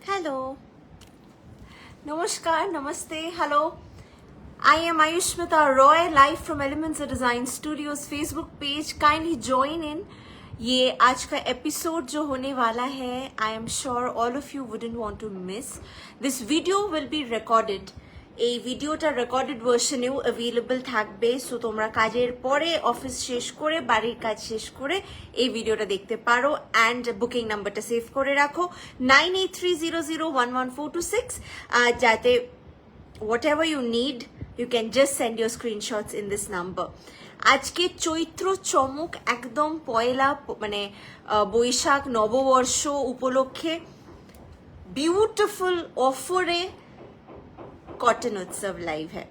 Hello. Namaskar, Namaste, hello. I am Ayushmita Roy, live from Elements of Design Studios Facebook page. Kindly join in. ये आज का episode जो होने वाला है, I am sure all of you wouldn't want to miss. This video will be recorded. এই ভিডিওটা recorded ভার্সনেও available থাকবে, সো তোমরা কাজের পরে অফিস শেষ করে বাড়ির কাজ শেষ করে এই ভিডিওটা দেখতে পারো। অ্যান্ড বুকিং নাম্বারটা সেভ করে রাখো 9830011426, যাতে whatever you need you can just send your screenshots in this number. আজকে চৈত্র চমক একদম পয়লা মানে বৈশাখ নববর্ষ উপলক্ষে ब्यूटिफुल ऑफरे कॉटन उत्सव लाइव है।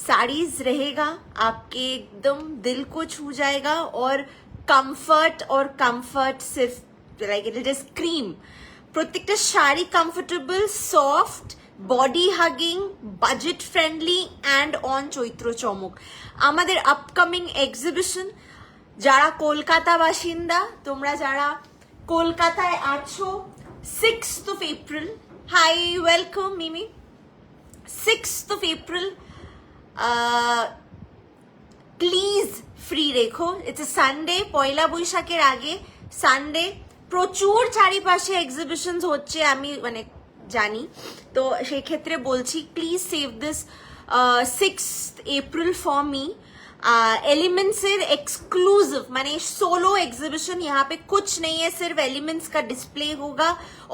साड़ीज रहेगा, आपके एकदम दिल को छू जाएगा और कंफर्ट सिर्फ लाइक इट इज क्रीम। प्रत्येकটা sari comfortable, soft, body hugging, budget friendly and on Chaitra চমক। আমাদের আপকামিং এক্সিবিশন, যারা কলকাতা বাসিন্দা, তোমরা যারা কলকাতায় আছো, 6th of April, hi, welcome Mimi, 6th of April, please free রেখো। ইটস এ সানডে, পয়লা বৈশাখের আগে সানডে, প্রচুর চারিপাশে এক্সিবিশনস হচ্ছে আমি মানে জানি, তো সেই ক্ষেত্রে বলছি please save this 6th April for me. Elements exclusive माने सोलो एग्जीबिशन, यहाँ पे कुछ नहीं है, सिर्फ एलिमेंट्स का डिस्प्ले होगा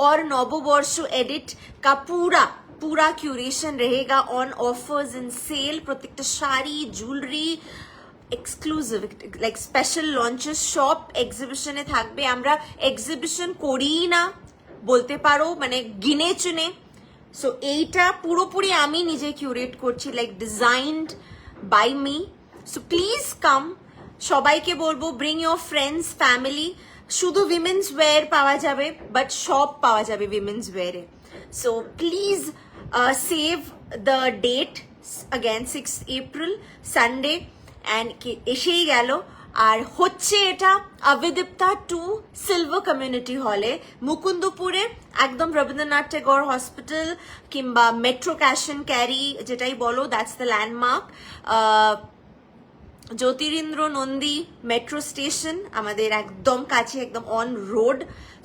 और नववर्ष एडिट का पूरा क्यूरेशन रहेगा ऑन ऑफर्स इन सेल। प्रत्येकটা sari, jewellery exclusive like special launches সব এক্সিবিশনে থাকবে। আমরা এক্সিবিশন করি না বলতে পারো, মানে গিনে চুনে। সো এইটা পুরোপুরি আমি নিজে কিউরেট করছি, like designed by me. So please come, সবাইকে বলবো ব্রিং ইয়োর ফ্রেন্ডস, ফ্যামিলি। শুধু উইমেন্স ওয়্যার পাওয়া যাবে, বাট সব পাওয়া যাবে উইমেন্স ওয়্যারে। So please save the date, again 6th April Sunday, and এসেই গেল। আর হচ্ছে এটা অবিদিপ্তা 2 সিলভার কমিউনিটি হলে, মুকুন্দপুরে, একদম রবীন্দ্রনাথ টেগোর হসপিটাল কিংবা মেট্রো ক্যাশ অ্যান্ড ক্যারি যেটাই বলো, that's the landmark. Jyotirindra Nandi metro station আমাদের একদম কাছে, একদম on road.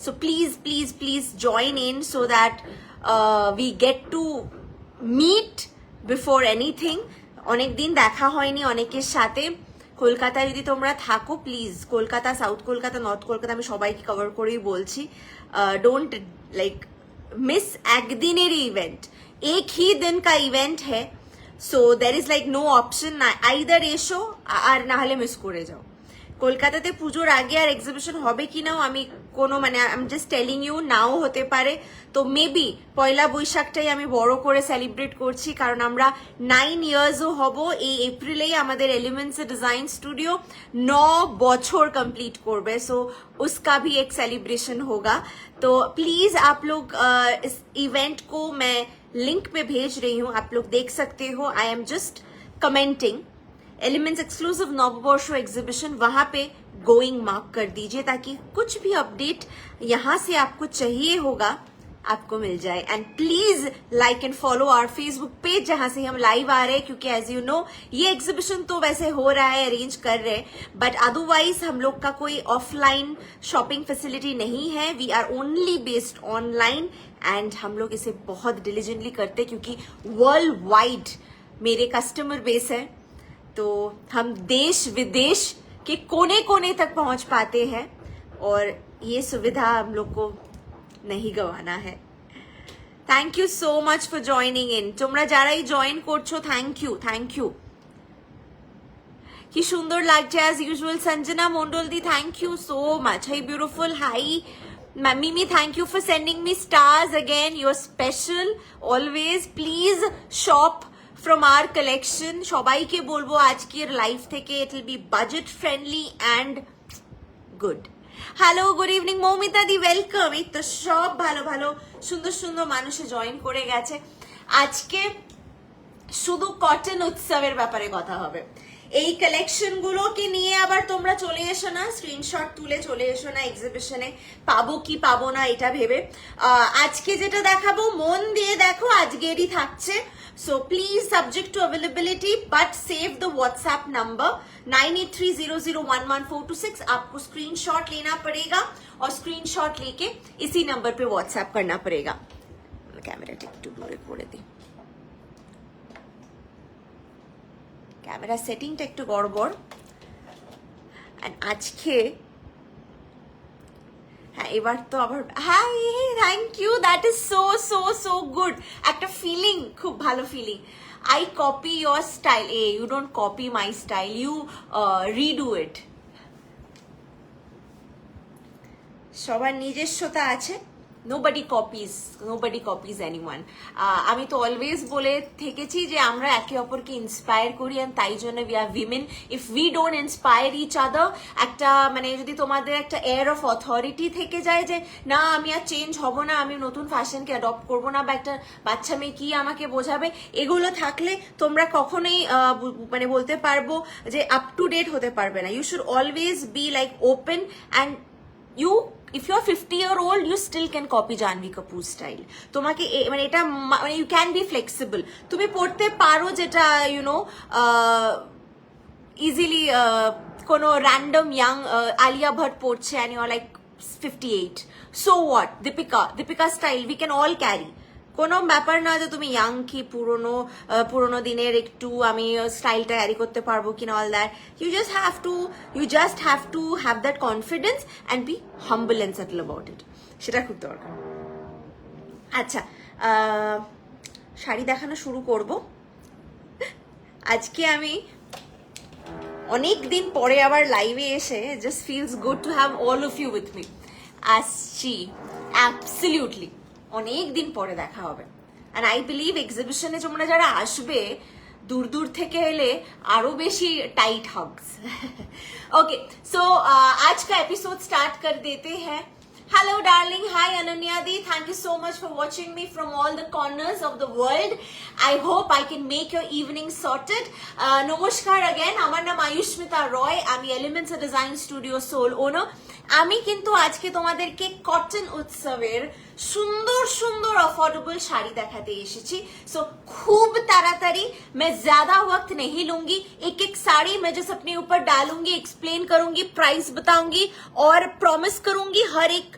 So please please please join in so that we get to meet before anything. অনেকদিন দেখা হয়নি অনেকের সাথে। কলকাতায় যদি তোমরা থাকো, please Kolkata, south Kolkata, north Kolkata, আমি সবাইকে কভার করেই বলছি, डोंट लाइक मिस একদিনেরই ইভেন্ট, एक ही दिन का इवेंट है। So there is like no option, না আইদার এসো আর না হলে মিস করে যাও। কলকাতাতে পুজোর আগে আর এক্সিবিশন হবে কিনাও আমি কোনো মানে I am just telling you, নাও হতে পারে। তো মেবি পয়লা বৈশাখটাই আমি বড় করে সেলিব্রেট করছি, কারণ আমরা 9 ইয়ার্সও হব। এই এপ্রিলেই আমাদের এলিমেন্টস ডিজাइन स्टूडियो 9 বছর कंप्लीट করবে। सो उसका भी एक सेलिब्रेशन होगा। तो प्लीज आप लोग इस इवेंट को मैं लिंक पे भेज रही हूँ, आप लोग देख सकते हो। I am just commenting elements exclusive नववर्ष एग्जीबिशन, वहां पे गोइंग मार्क कर दीजिए, ताकि कुछ भी अपडेट यहाँ से आपको चाहिए होगा आपको मिल जाए। And please like and follow our Facebook page, जहां से हम लाइव आ रहे हैं, क्योंकि एज यू नो ये एग्जीबिशन तो वैसे हो रहा है, अरेंज कर रहे हैं, बट अदरवाइज हम लोग का कोई ऑफलाइन शॉपिंग फैसिलिटी नहीं है। We are only based online, and हम लोग इसे बहुत डिलीजेंटली करते हैं, क्योंकि वर्ल्ड वाइड मेरे कस्टमर बेस है, तो हम देश विदेश के कोने कोने तक पहुंच पाते हैं, और ये सुविधा हम लोग को नहीं गवाना है। Thank you so much for joining in. তোমরা যারাই জয়েন করছো, থ্যাংক ইউ। কি সুন্দর লাগছে অ্যাজ ইউজুয়াল। সঞ্জনা মন্ডলদি, thank you so much. Hi beautiful, hi Mimi, thank you for sending me stars again. You're special always. Please shop from our collection. সবাইকে বলবো আজকের লাইভ থেকে it will be budget friendly and good. Hello, good evening Moumita the, welcome. এই তো সব ভালো ভালো সুন্দর সুন্দর মানুষে জয়েন করে গেছে। আজকে শুধু কটন উৎসবের ব্যাপারে কথা হবে। এই কালেকশন গুলোকে নিয়ে আবার তোমরা চলে এসো না, স্ক্রিনশট তুলে চলে এসো না এক্সিবিশনে, পাবো কি পাবো না এটা ভেবে। আজকে যেটা দেখাবো মন দিয়ে দেখো, আজকেরই থাকছে। So please subject to availability but save the WhatsApp number 9830011426। आपको स्क्रीनशॉट लेना पड़ेगा और स्क्रीनशॉट लेके इसी नंबर पे WhatsApp करना पड़ेगा। कैमरा একটু দূরে করে দিই, ক্যামেরা সেটিংটা একটু গড়বড়। আর আজকে হ্যাঁ এবার তো আবার hi, thank you, that is so so so good. একটা ফিলিং, খুব ভালো feeling. I copy your style, you don't copy my style, you redo it. সবার নিজস্বতা আছে, nobody copies anyone। আমি তো অলওয়েজ বলে থেকেছি যে আমরা একে অপরকে ইন্সপায়ার করি, আর তাই জন্য we are women. If we don't inspire each other, একটা মানে যদি তোমাদের একটা এয়ার অফ অথরিটি থেকে যায় যে না আমি আর চেঞ্জ হব না, আমি নতুন ফ্যাশনকে অ্যাডপ্ট করবো না, বা একটা বাচ্চা মেয়ে কি আমাকে বোঝাবে, এগুলো থাকলে তোমরা কখনোই মানে বলতে পারবো যে আপ টু ডেট হতে পারবে না। You should always be like open and you, if you're 50-year-old you still can copy Janhvi Kapoor style। তোমাকে মানে এটা মানে you can be flexible, তুমি পড়তে পারো যেটা you know easily কোনো random young Alia Bhatt পড়ছে and you're like 58, so what, Deepika style we can all carry। কোনো ব্যাপার না যে তুমি ইয়াং কি পুরোনো দিনের একটু আমি স্টাইলটা ক্যারি করতে পারবো কিনা, all that. You just have to have that confidence and be humble and settle about it, সেটা খুব দরকার। আচ্ছা, শাড়ি দেখানো শুরু করব। আজকে আমি অনেক দিন পরে আবার লাইভে এসে just feels good to have all of you with me. আসছি, অ্যাবসলিউটলি অনেক দিন পরে দেখা হবে। অ্যান্ড আই বিলিভ এক্সিবিশনে তোমরা যারা আসবে দূর দূর থেকে এলে আরো বেশি টাইট হগস। ओके सो आज का एपिसोड स्टार्ट कर देते हैं। Hello darling, hi Ananya Di, thank you so much for watching me from all the corners of the world। I hope I can make your evening sorted। নমস্কার again, আমার নাম আয়ুষ্মিতা রয়, আমি elements design studio soul ওনার। আমি কিন্তু আজকে তোমাদেরকে cotton উৎসবের সুন্দর সুন্দর অফোর্ডেবল শাড়ি দেখাতে এসেছি। সো खूब ताड़ाताड़ी, मैं ज्यादा वक्त नहीं लूंगी। एक एक साड़ी मैं जस्ट अपने ऊपर डालूंगी, एक्सप्लेन करूंगी, प्राइस बताऊंगी और प्रॉमिस करूंगी हर एक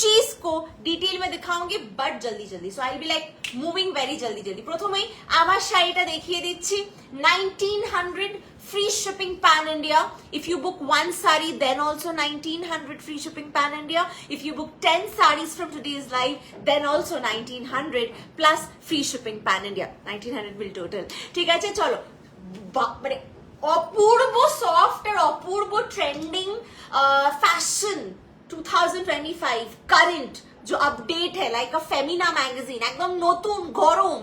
चीज को डिटेल में दिखाऊंगी, बट जल्दी जल्दी। सो आई बी लाइक মুভিং ভেরি জলদি জলদি। প্রথমেই আমার শাড়িটা দেখিয়ে দিচ্ছি, 1900 free shipping pan India। if you book one sari then also 1900 free shipping pan India। if you book 10 sarees from today's live then also 1900 plus free shipping pan India, 1900 bill total। ঠিক আছে, চলো মানে অপূর্ব soft আর অপূর্ব trending fashion 2025 current जो update है like अ Femina magazine, एकदम নতুন গরম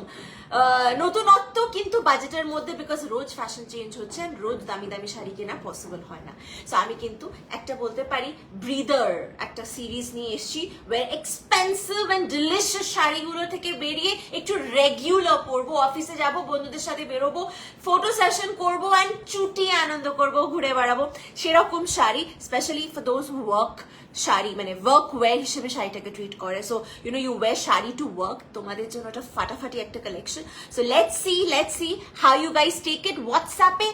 নতুনত্ব, কিন্তু বাজেটের মধ্যে, বিকজ রোজ ফ্যাশন চেঞ্জ হচ্ছে, রোজ দামি দামি শাড়ি কেনা পসিবল হয় না। সো আমি কিন্তু একটা বলতে পারি ব্রিদার একটা সিরিজ নিয়ে এসেছি, ওয়ার এক্সপেন্সিভ এন্ড ডিলিশিয়াস শাড়িগুলো থেকে বেরিয়ে একটু রেগুলার পরবো, অফিসে যাব, বন্ধুদের সাথে বেরোবো, ফটো সেশন করবো অ্যান্ড চুটিয়ে আনন্দ করবো, ঘুরে বেড়াবো, সেরকম sari specially for those who work. Sari মানে ওয়ার্ক ওয়্যার হিসেবে শাড়িটাকে ট্রিট করে। So you know you wear sari to work, তোমাদের জন্য একটা ফাটাফাটি একটা collection. So let's see how you guys take it. হোয়াটসঅ্যাপে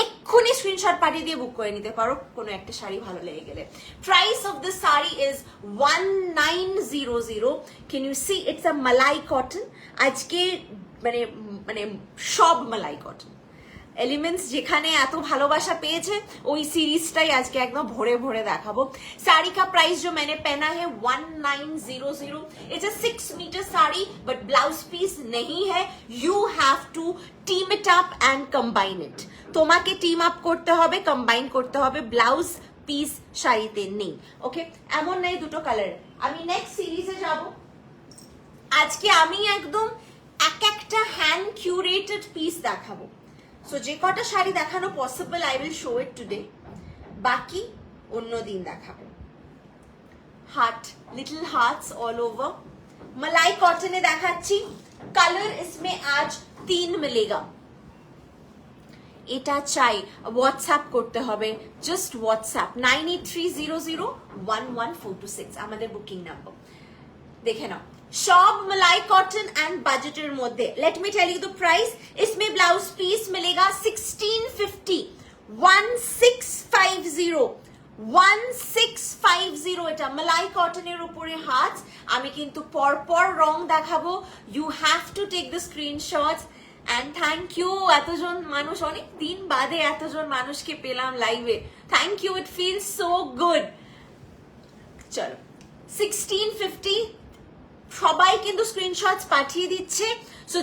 এক্ষুনি স্ক্রিনশট পাঠিয়ে দিয়ে বুক করে নিতে পারো কোনো একটা শাড়ি ভালো লেগে গেলে। Price of this sari is 1900। Can you see it's a malai cotton. আজকে মানে মানে সব মালাই কটন এলিমেন্টস যেখানে এত ভালোবাসা পেয়েছে ওই সিরিজটাই আজকে একদম ভরে ভরে দেখাবো। साड़ी का प्राइस जो मैंने पहना है 1900। It's a 6 metre sari but blouse piece नहीं है। You have to team it up and combine it. তোমাকে টিম আপ করতে হবে, কম্বাইন করতে হবে, ব্লাউজ পিস শাড়িতে নেই। ওকে, এমন নেই দুটো কালার। আমি নেক্সট সিরিজে যাব। আজকে আমি একদম এক একটা হ্যান্ড কিউরেটেড পিস দেখাবো। সো যে কটা শাড়ি দেখানো possible I will show it today, বাকি অন্য দিন দেখাবো। Heart, little hearts all over, malai cotton देखाচ্ছি। कलर इसमें आज 3 मिलेगा। এটা চাই, হোয়াটসঅ্যাপ করতে হবে, জাস্ট হোয়াটসঅ্যাপ 9830011426 আমাদের বুকিং নাম্বার। দেখে নাও সব मलाई कॉटन एंड बजटेर मध्य। Let me tell you the price. इसमें ब्लाउज पीस मिलेगा 1650, 1650 এটা মালাই কটনের উপরে হাত। আমি কিন্তু পরপর রং দেখাবো, you have to take the screenshots and thank you. এতজন মানুষ, অনেক দিন বাদে এতজন মানুষকে পেলাম লাইভে, thank you, it feels so good. চলো 1650 সবাই কিন্তু স্ক্রিনশটস পাঠিয়ে দিচ্ছে। সো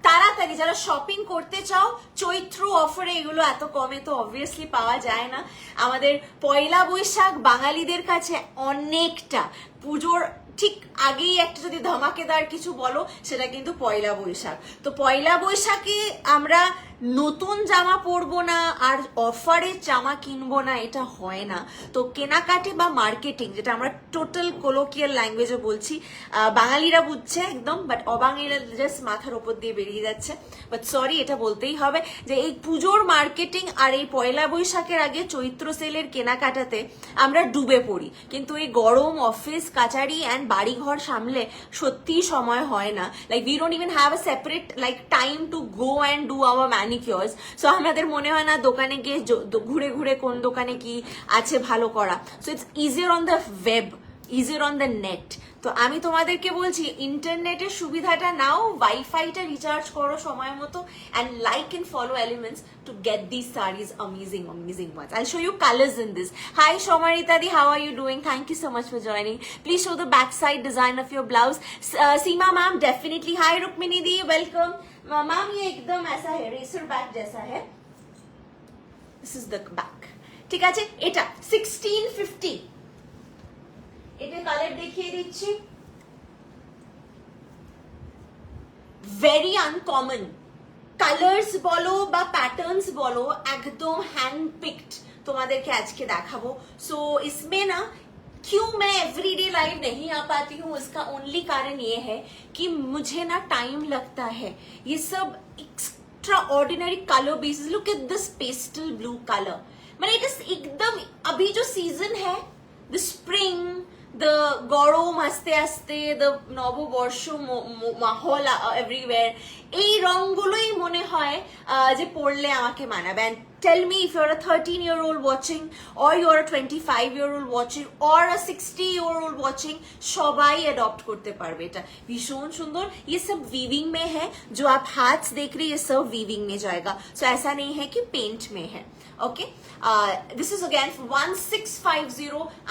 তাড়াতাড়ি যারা শপিং করতে চাও, চৈত্র অফারে এগুলো এত কমে তো অবভিয়াসলি পাওয়া যায় না। আমাদের পয়লা বৈশাখ বাঙালিদের কাছে অনেকটা, পুজোর ঠিক আগেই একটা যদি ধামাকেদার কিছু বলো সেটা কিন্তু পয়লা বৈশাখ। তো পয়লা বৈশাখে আমরা নতুন জামা পরবো না আর অফারের জামা কিনবো না, এটা হয় না। তো কেনাকাটি বা মার্কেটিং, যেটা আমরা টোটাল কোলোকিয়াল ল্যাঙ্গুয়েজে বলছি, বাঙালিরা বুঝছে একদম, বাট অবাঙালিরা জাস্ট মাথার ওপর দিয়ে বেরিয়ে যাচ্ছে। বাট সরি, এটা বলতেই হবে যে এই পুজোর মার্কেটিং আর এই পয়লা বৈশাখের আগে চৈত্র সেলের কেনাকাটাতে আমরা ডুবে পড়ি, কিন্তু এই গরম অফিস কাচারি অ্যান্ড বাড়িঘর সামলে সত্যিই সময় হয় না। Like we don't even have a separate like time to go and do our manicures. So আমাদের মনে হয় না দোকানে গিয়ে ঘুরে ঘুরে কোন দোকানে কি আছে ভালো করা। So it's easier on the web, easier on the net. তো আমি তোমাদেরকে বলছি ইন্টারনেটের সুবিধাটা নাও, ওয়াইফাইটা রিচার্জ করো সময় মতো, and like and follow Elements to get these sarees, amazing ones. I'll show you colors in this. Hi Shomarita di, how are you doing? Thank you so much for joining. Please show the backside design of your blouse. Seema ma'am, definitely. Hi Rukmini di, welcome. Ma'am, ये एकदम ऐसा है, racer back जैसा है. This is the back. ঠিক আছে, এটা 1650. এটা কালার দেখিয়ে দিচ্ছি, ভেরি আনকমন কালার্স বলো বা প্যাটার্নস বলো, একদম হ্যান্ড পিকড তোমাদেরকে আজকে দেখাবো। সো इसमें ना क्यों मैं एवरीडे लाइव नहीं आ पाती हूँ, इसका ओनली कारण ये है कि मुझे ना टाइम लगता है। ये सब extra ordinary colour basis, look at this pastel blue colour, মানে এটা একদম अभी जो सीजन है, the spring, the গরম আস্তে আস্তে, the নববর্ষ মাহল এভরিওয়্যার, এই রংগুলোই মনে হয় যে পরলে আমাকে মানাবে। And tell me if you're a 13-year-old watching, or you're a 25-year-old watching, or a 60-year-old watching, সবাই অ্যাডপ্ট করতে পারবে। এটা ভীষণ সুন্দর। ये सब वीविंग में है, जो आप हाथ से देख रहे हैं ये सब वीविंग में जाएगा। So ऐसा नहीं है कि पेंट में है। Okay, this is again for 1650.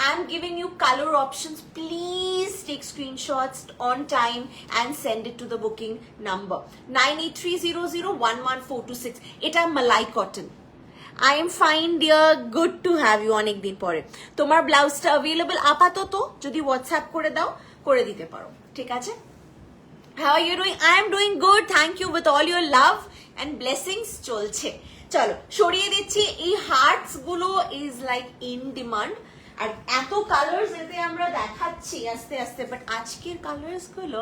I'm giving you color options. Please take screenshots on time and send it to the booking number 9830011426. এটা মালাই cotton. I am fine dear, good to have you অনেক দিন পরে। তোমার ব্লাউজটা available আপাতত যদি WhatsApp করে দাও, করে দিতে পারো, ঠিক আছে? How are you doing? I am doing good, thank you, with all your love and blessings চলছে। চলো সরিয়ে দিচ্ছি, এই হার্টস গুলো ইজ লাইক ইন ডিমান্ড, আর এত কালার্স এতে আমরা দেখাচ্ছি আস্তে আস্তে, বাট আজকের কালার্স গুলো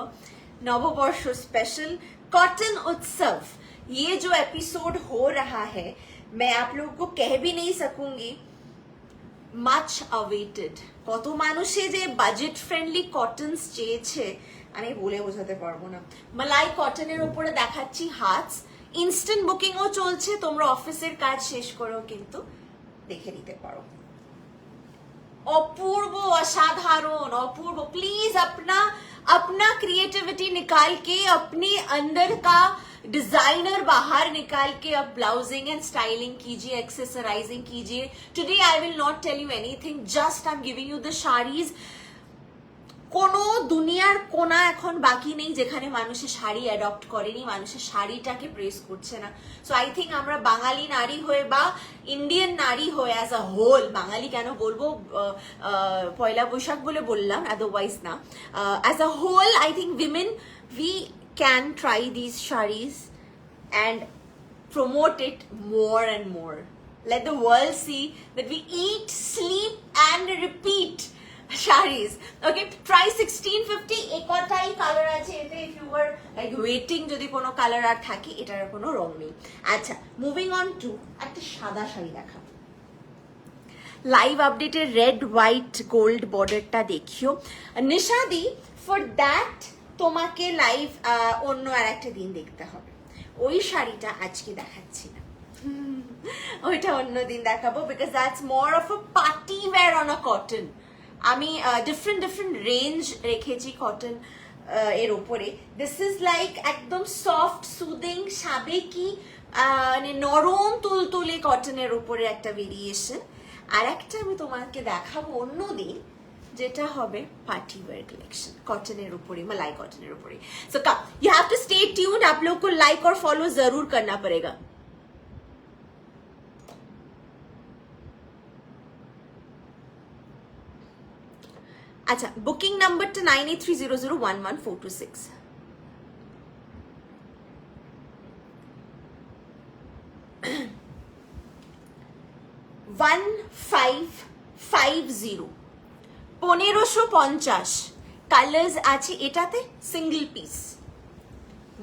নববর্ষ স্পেশাল कॉटन उत्सव। ये जो एपिसोड हो रहा है, मैं आप लोगों को कह भी नहीं सकूंगी, মাচ অ্যাওয়েটেড। কত মানুষে যে বাজেট ফ্রেন্ডলি কটনস চেয়েছে আমি বলে বোঝাতে পারবো না। মালাই কটনের উপরে দেখাচ্ছি হাতস, ইনস্ট্যান্ট বুকিংও চলছে, তোমরা অফিসের কাজ শেষ করেও কিন্তু দেখে নিতে পারো। অপূর্ব, অসাধারণ, অপূর্ব। प्लीज अपना क्रिएटिविटी निकाल के, अपने अंदर का डिजाइनर बाहर निकाल के अब ब्लाउजिंग एंड स्टाइलिंग कीजिए, एक्सेसराइजिंग कीजिए। Today I will not tell you anything, just I am giving you the saris. কোনো দুনিয়ার কোনা এখন বাকি নেই যেখানে মানুষের শাড়ি অ্যাডপ্ট করেনি, মানুষের শাড়িটাকে প্রেস করছে না। সো আই থিঙ্ক আমরা বাঙালি নারী হয়ে বা ইন্ডিয়ান নারী হয়ে অ্যাজ আ হোল, বাঙালি কেন বলবো, পয়লা বৈশাখ বলে বললাম, আদারওয়াইজ না, as a whole I think women we can try this saris and promote it more and more. Let the world see that we eat, sleep and repeat saris. Okay, price 1650। একটাই colour আছে এতে, if you are like waiting যদি কোনো colour আর থাকে, এটার কোনো রং নেই। আচ্ছা, মুভিং অন টু একটা সাদা শাড়ি দেখা। লাইভ আপডেটের রেড হোয়াইট গোল্ড বর্ডারটা দেখিও নিশাদি। ফর দ্যাট তোমাকে লাইভ অন্য আর একটা দিন দেখতে হবে। ওই শাড়িটা আজকে দেখাচ্ছি না, ওইটা অন্য দিন দেখাবো, because that's more of a party wear on a cotton. আমি ডিফারেন্ট রেঞ্জ রেখেছি কটন এর ওপরে। দিস ইজ লাইক একদম সফট সুদিং সাবেকি মানে নরম তুলতুলে কটনের উপরে একটা ভেরিয়েশন। আর একটা আমি তোমাকে দেখাবো অন্যদিন, যেটা হবে पार्टी वेयर कलेक्शन कॉटन ऊपर मलाई कॉटन ऊपर। So come you have to stay tuned. आप लोग को लाइक और फॉलो जरूर करना पड़ेगा। अच्छा, बुकिंग नंबर तो 9830011426। 1550 1550 কালার্স আছে এটাতে, সিঙ্গল পিস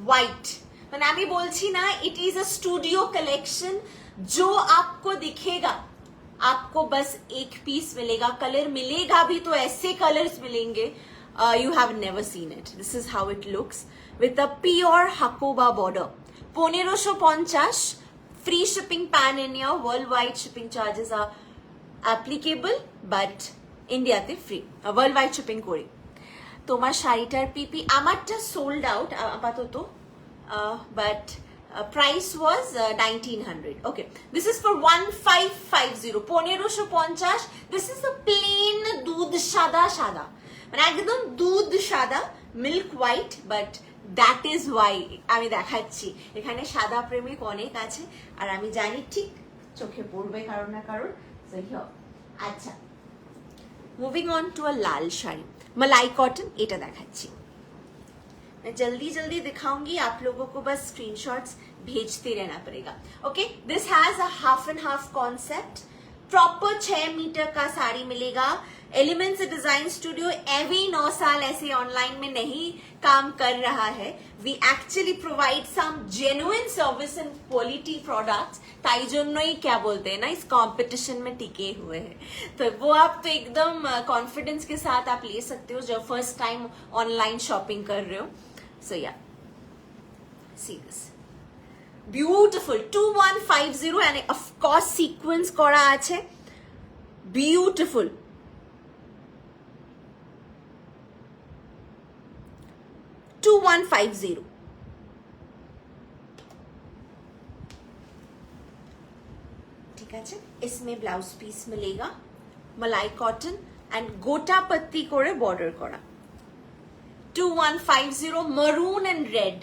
হোয়াইট। মানে আমি বলছি না it is a studio collection, जो आपको दिखेगा आपको बस एक पीस मिलेगा। कलर मिलेगा भी तो ऐसे कलर्स मिलेंगे you have never seen it. This is how it looks with a pure hakoba border। 1550 free shipping pan India, worldwide shipping charges are applicable, but India te free, worldwide shipping kori। তোমার শাড়িটার পিপি আমারটা sold out আপাতত, but price was 1900। okay, this is for 1550 1550। this is a plain দুধ সাদা সাদা, মানে একদম দুধ সাদা milk white, but that is Y আমি দেখাচ্ছি। এখানে সাদা প্রেমিক অনেক আছে, আর আমি জানি ঠিক চোখে পড়বে কারণ না কারণ। আচ্ছা, মুভিং অন টু আ লাল শাড়ি मलाई कॉटन, এটা দেখাচ্ছি। मैं जल्दी जल्दी दिखाऊंगी, आप लोगों को बस स्क्रीनशॉट्स भेजते रहना पड़ेगा। Okay, this has a half and half concept. Proper 6 metre का साड़ी मिलेगा। एलिमेंट्स डिजाइन स्टूडियो एवी 9 साल ऐसे ऑनलाइन में नहीं काम कर रहा है। We actually provide some genuine service and quality products, ताई जोन्नोई क्या बोलते हैं ना, इस कंपटीशन में टिके हुए हैं। तो वो आप तो एकदम कॉन्फिडेंस के साथ आप ले सकते हो जब फर्स्ट टाइम ऑनलाइन शॉपिंग कर रहे हो। So yeah, see this beautiful 2150 and of course sequence করা আছে, beautiful। ठीक है, इसमें ब्लाउज पीस मिलेगा मलाई कॉटन एंड गोटा पत्ती করে বর্ডার করা। 2150 maroon and red,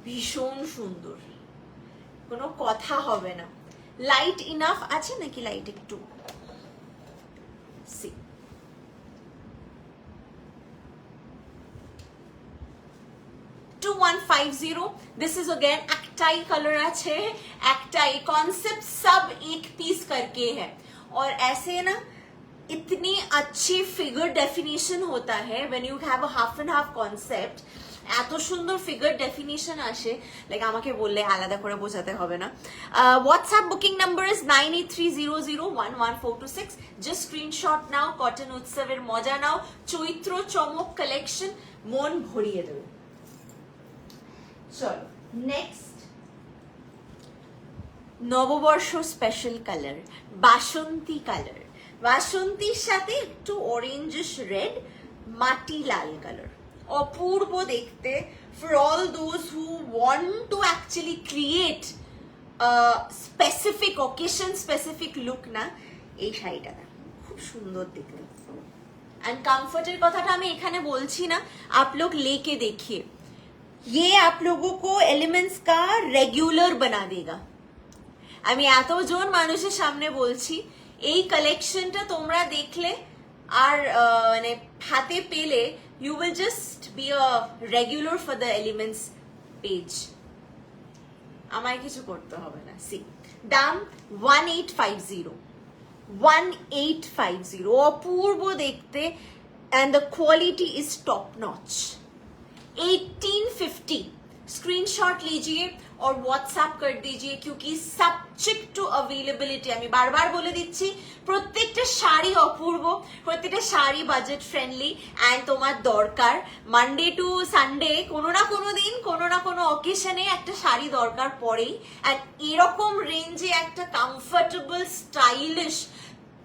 ভীষণ সুন্দর, কোনো কথা হবে না। লাইট ইনাফ আছে নাকি লাইট একটু? সি 2150। दिस इज अगेन एकटाई कलर আছে, एकटाई कॉन्सेप्ट सब एक पीस करके है, और ऐसे ना इतनी अच्छी फिगर डेफिनेशन होता है when you have a half and half concept. এত সুন্দর ফিগার ডেফিনিশন আসে, লাইক আমাকে বললে আলাদা করে বোঝাতে হবে না। WhatsApp booking number is 9830011426। Just screenshot now, cotton উৎসবের মজা নাও, চৈত্র চমক কালেকশন মন ভরিয়ে দেবে। চলো নেক্সট, নববর্ষ স্পেশাল কালার বাসন্তী কালার। বাসন্তীর সাথে একটু অরেঞ্জিশ রেড, মাটি লাল কালার, অপূর্ব দেখতে। For all those who want to actually create specific occasion specific look না, এই শাড়িটা খুব সুন্দর দেখতে। एंड कंफर्टेर কথাটা আমি এখানে বলছি না, आप लोग लेके देखिए, ये आप लोगों को एलिमेंट्स का रेगुलर बना देगा। আমি এতজন মানুষের সামনে বলছি, এই কালেকশনটা তোমরা দেখলে আর মানে হাতে পেলে you will just be a regular for the elements page, আমায় কিছু করতে হবে না। সি দাম 1850 1850, অপূর্ব দেখতে, and the quality is top notch. 1850, screenshot लीजिए और व्हाट्सएप कर दीजिए, क्योंकि সাবজেক্ট টু অ্যাভেলেবিলিটি। আমি বারবার বলে দিচ্ছি, প্রত্যেকটা শাড়ি অপূর্ব, প্রত্যেকটা শাড়ি বাজেট ফ্রেন্ডলি, অ্যান্ড তোমার দরকার মানডে টু সানডে কোনো না কোনো দিন কোনো না কোনো অকেশনে একটা শাড়ি দরকার পড়েই, অ্যান্ড এরকম রেঞ্জে একটা comfortable stylish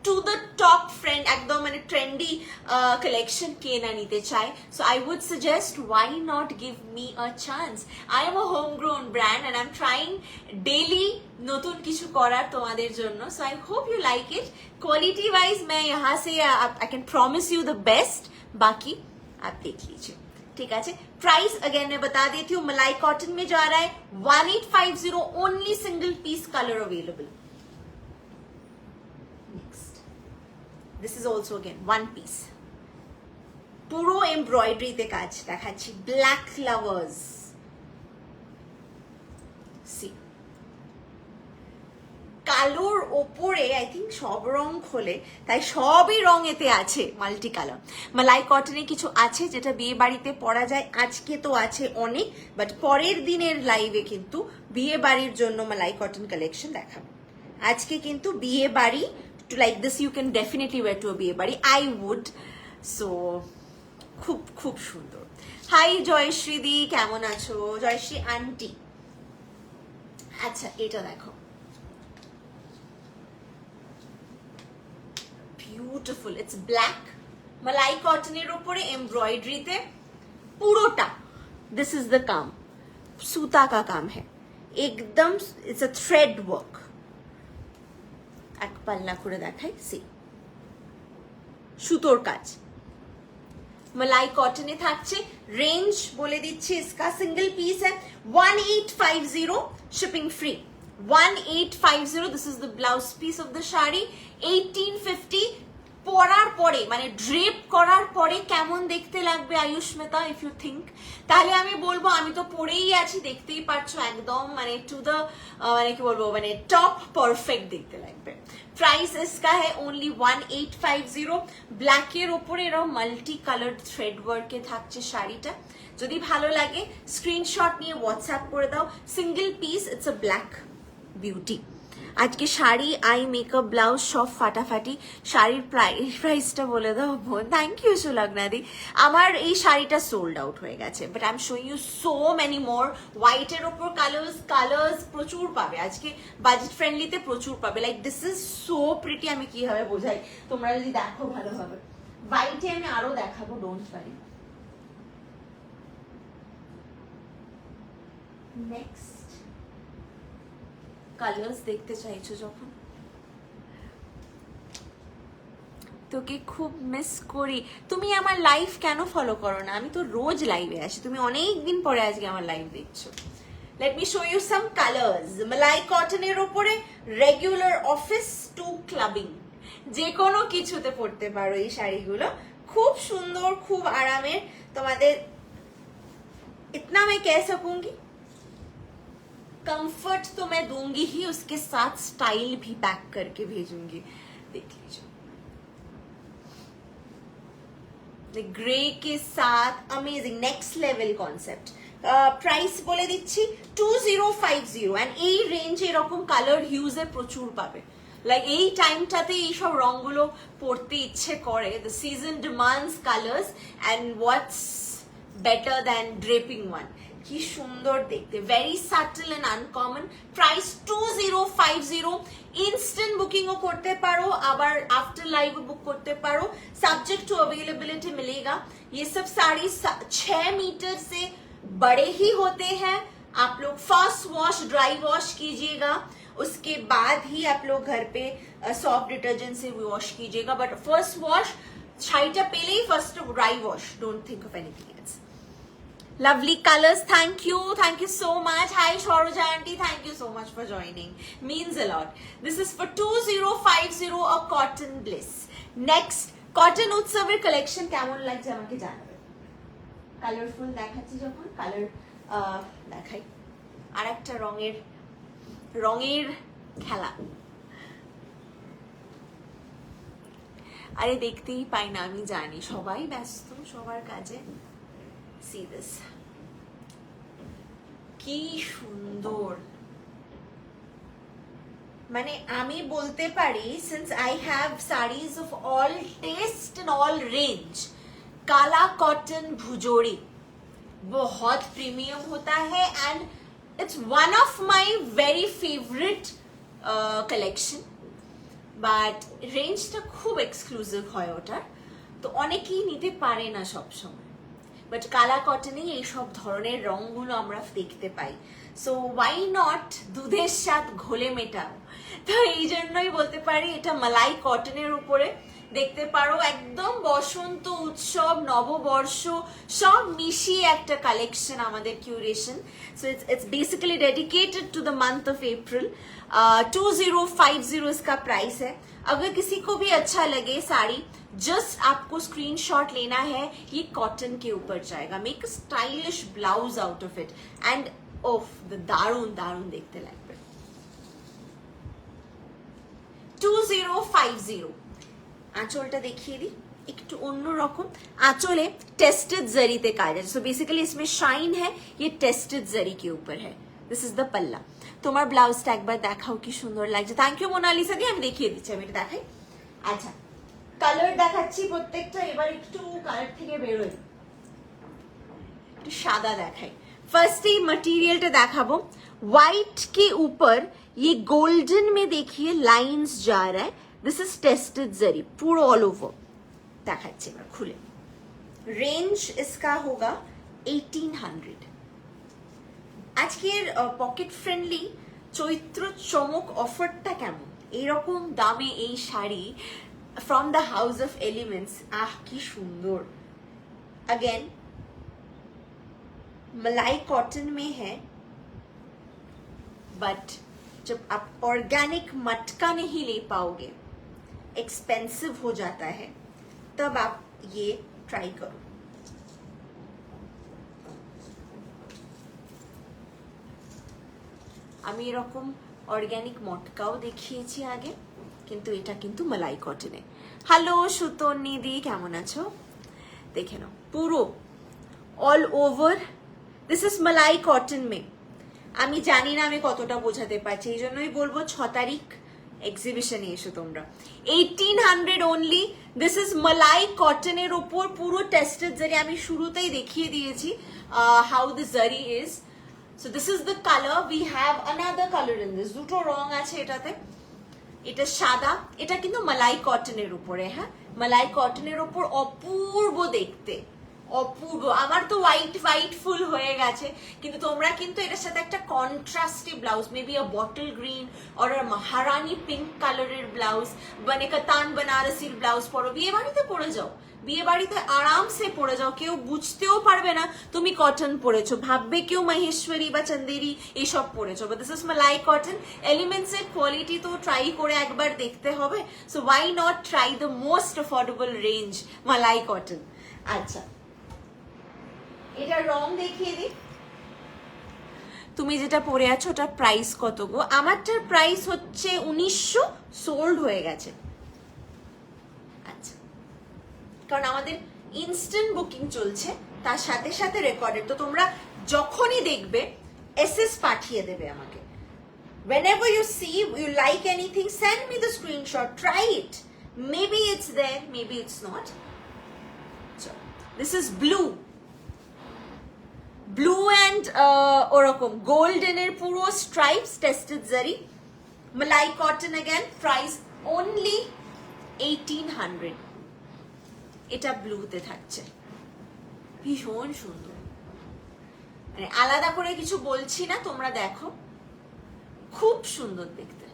to the top friend একদম মানে ট্রেন্ডি কালেকশন কে না নিতে চায়। So I would suggest, why not give me a chance? I am a home grown brand and I am trying daily নতুন কিছু করার তোমাদের জন্য। So I hope you like it. Quality wise मैं यहाँ से I can promise you the best, बाकी आप देख लीजिए, ठीक है। प्राइस अगेन मैं बता देती हूँ, मलाई कॉटन में जा रहा है 1850, only single piece colour available. This is also again one piece, পুরো এমব্রয়ডারিতে কাজ দেখাচ্ছি, ব্ল্যাক ফ্লাওয়ার্স। সি কালোর ওপরে আই থিঙ্ক সব রং খোলে, তাই সবই রং এতে আছে, মাল্টি কালার। মালাই কটনে কিছু আছে যেটা বিয়ে বাড়িতে পরা যায়, আজকে তো আছে অনেক, বাট পরের দিনের লাইভে কিন্তু বিয়ে বাড়ির জন্য মালাই কটন কালেকশন দেখাবো। আজকে কিন্তু বিয়ে বাড়ি, to like this you can definitely wear to a biye bari, I would. So খুব খুব সুন্দর। হাই জয়শ্রী দি, কেমন আছো? জয়শ্রী আন্টি। আচ্ছা এটা দেখো, বিউটিফুল, ইটস ব্ল্যাক মালাই কটনের উপরে এমব্রয়ডারিতে পুরোটা। দিস ইজ দ্য কাম, সুতা কা কাম হ্যায় একদম, ইটস আ থ্রেড ওয়ার্ক। এক পাল্লা করে দেখাই, সি সুতোর কাজ, মালাই কটনে থাকছে। রেঞ্জ বলে দিচ্ছি, इसका সিঙ্গেল পিস है 1850, shipping free 1850। This is the blouse piece of the sari. 1850 পরার পরে মানে ড্রেপ করার পরে কেমন দেখতে লাগবে আয়ুষ্মিতা, ইফ ইউ থিঙ্ক, তাহলে আমি বলবো, আমি তো পরেই আছি দেখতেই পাচ্ছ, একদম মানে টু দ্য মানে কি বলবো, মানে টপ পারফেক্ট দেখতে লাগবে। প্রাইস इसका है ओनली 1850। ব্ল্যাকের ওপরে এরকম মাল্টি কালার্ড থ্রেড ওয়ার্কে থাকছে শাড়িটা। যদি ভালো লাগে স্ক্রিনশট নিয়ে হোয়াটসঅ্যাপ করে দাও, single piece, it's a black beauty. আজকে শাড়ি, আই মেকআপ, ব্লাউজ সব ফাটাফাটি। শাড়ির প্রাইসটা বলে দাও বোন। থ্যাংক ইউ সুলগ্নাদি। আমার এই শাড়িটা সোল্ড আউট হয়ে গেছে, but I am showing you so many more. হোয়াইটের ওপর কালার্স প্রচুর পাবে আজকে, বাজেট ফ্রেন্ডলিতে প্রচুর পাবে। Like this is so pretty, আমি কিভাবে বোঝাই, তোমরা যদি দেখো ভালোভাবে। হোয়াইটে আমি আরো দেখাবো, ডোন্ট ওয়ারি। নেক্সট কালার্স দেখতে চাইছো যখন, তোকে খুব মিস করি। তুমি আমার লাইভ কেন ফলো করো না? আমি তো রোজ লাইভে আসি, তুমি অনেক দিন পরে আজকে আমার লাইভ দেখছো। Let me show you some colours. মালাই কটনের উপরে রেগুলার অফিস টু ক্লাবিং, যে কোনো কিছুতে পড়তে পারো এই শাড়িগুলো। খুব সুন্দর, খুব আরামের। তোমাদের इतना मैं कह सकूंगी, कंफर्ट तो मैं दूंगी ही, उसके साथ स्टाइल भी पैक करके भेजूंगी। देख लीजिए, ग्रे के साथ amazing next level concept. Price বলে দিচ্ছি 2050, এন্ড এই রেঞ্জে এরকম কালার হিউজে প্রচুর পাবে। লাইক এই টাইমটাতে এইসব রঙগুলো পরতে ইচ্ছে করে। The season demands colours, and what's better than draping one. কি সুন্দর দেখতে, very subtle and uncommon. Price 2050। Instant বুকিংও করতে পারো, আবার आफ्टर लाइव बुक करते पारो, सब्जेक्ट टू अवेलेबिलिटी मिलेगा। ये सब साड़ी 6 मीटर से बड़े ही होते हैं। आप लोग फर्स्ट वॉश ड्राई वॉश कीजिएगा, उसके बाद ही आप लोग घर पे सॉफ्ट डिटर्जेंट से वॉश कीजिएगा, बट फर्स्ट वॉश शाड़ीटा पेलेई first dry wash, don't think of anything else. Lovely colors, thank you so much. Hi Shoroja aunty, thank you so much for joining, means a lot. This is for 2050, a cotton bliss. Next cotton utsaver collection কেমন লাগছে আমাকে জানাবে। Colourful দেখাচ্ছি যখন, colour দেখাই, আরেকটা রঙের খেলা। আরে দেখতেই পাই না, আমি জানি সবাই ব্যস্ত সবার কাজে। সি দিস, কি সুন্দর। মানে আমি বলতে পারি, since I have saris of all taste and all range, काला कॉटन भुजोड़ी बहुत प्रीमियम होता है and it's one of my very favourite collection, but রেঞ্জটা খুব এক্সক্লুসিভ হয় ওটার, তো অনেকেই নিতে পারে না সব সময়। বাট কালা কটনেই এইসব ধরনের রঙগুলো আমরা দেখতে পাই, সো ওয়াই নট দুধের স্বাদ ঘোলে মেটাও। তো এই জন্যই বলতে পারি এটা মালাই কটনের উপরে দেখতে পারো, একদম বসন্ত উৎসব নববর্ষ সব মিশিয়ে একটা কালেকশন আমাদের curation. So it's basically dedicated to the month of April. 2050 इसका प्राइस है। अगर किसी को भी अच्छा लगे साड़ी, जस्ट आपको स्क्रीनशॉट लेना है, ये कॉटन के ऊपर जाएगा। Make a stylish blouse out of it and of the दारुण दारुण देखते লাগবে। 2050 आंचलটা দেখিয়ে দিই, একটু অন্যরকম आंचल है, टेस्टेड जरीते काज है। सो बेसिकली इसमें शाइन है, ये टेस्टेड जरी के ऊपर है। दिस इज द पल्ला। তোমার ব্লাউজটা একবার দেখাও কি সুন্দর লাগছে। থ্যাংক ইউ মোনালিসা দি, আমি দেখিয়ে দিচ্ছি, আমি এটা দেখাই। আচ্ছা কালার দেখাচ্ছি প্রত্যেকটা, এবার একটু কালার থেকে বেরোই, একটু সাদা দেখাই। फर्स्ट ही मटेरियलটা দেখাবো, व्हाइट के ऊपर ये गोल्डन में देखिए लाइंस जा रहा है। दिस इज टेस्टेड जरी पूरा ऑल ओवर। দেখাচ্ছি এবার খুলে। रेंज इसका होगा 1800। আজকের পকেট ফ্রেন্ডলি চৈত্র চমক অফারটা কেমন? এইরকম দামে এই sari from the House of Elements, আহ কি সুন্দর। अगेन मलाई कॉटन में है, बट जब आप ऑर्गेनिक मटका नहीं ले पाओगे, एक्सपेंसिव हो जाता है, तब आप ये ट्राई करो। আমি এরকম অর্গানিক মটকাও দেখিয়েছি আগে, কিন্তু এটা কিন্তু মালাই কটনে। হ্যালো সুতন্নি দি, কেমন আছো? দেখে নাও পুরো অল ওভার। দিস ইজ মালাই কটন মে। আমি জানি না আমি কতটা বোঝাতে পারছি, এই জন্যই বলবো 6 তারিখ এক্সিবিশনে এসো তোমরা। 1800 অনলি। দিস ইজ মালাই কটনের ওপর পুরো টেস্টেড জারি। আমি শুরুতেই দেখিয়ে দিয়েছি হাউ দ্য জারি is. So this is the color. We have another color in this. দুটো রং আছে এটাতে। এটা সাদা, এটা কিন্তু মালাই কটনের উপরে। হ্যাঁ, মালাই কটনের উপর অপূর্ব দেখতে, অপূর্ব। আমার তো হোয়াইট হোয়াইট ফুল হয়ে গেছে, কিন্তু তোমরা কিন্তু এটার সাথে একটা কন্ট্রাস্টে blouse, maybe a bottle green or a মহারানী পিঙ্ক কালারের ব্লাউজ, মানে কাতান বেনারসির ব্লাউজ পরো, বিয়ে বাড়িতে পরে যাও, বিয়ে বাড়িতে আরামসে পরে যাও, কেউ বুঝতেও পারবে না তুমি কটন পরেছো, ভাববে কেউ মহেশ্বরী বা চন্দেরি এইসব পরেছো। বাট দিস ইজ মালাই কটন। এলিমেন্টস এর কোয়ালিটি তো ট্রাই করে একবার দেখতে হবে, so why not try the most affordable range মালাই কটন। আচ্ছা এটা রং দেখিয়ে দিই। তুমি যেটা পরে আছো ওটার প্রাইস কত গো? আমারটার প্রাইস হচ্ছে 1900, সোল্ড হয়ে গেছে। আচ্ছা, কারণ আমাদের ইনস্ট্যান্ট বুকিং চলছে, তার সাথে সাথে রেকর্ডেড, তো তোমরা যখনই দেখবে এসএস পাঠিয়ে দেবে আমাকে। whenever you see you like anything, send me the screenshot, try it, maybe it's there, maybe it's not. So this is blue and ওরকম গোল্ডেনের পুরো স্ট্রাইপস, টেস্টেড জারি, মালাই কটন। Again price only 1800। এটা ব্লুতে থাকছে, ভীষণ সুন্দর, মানে আলাদা করে কিছু বলছি না, তোমরা দেখো খুব সুন্দর দেখতে।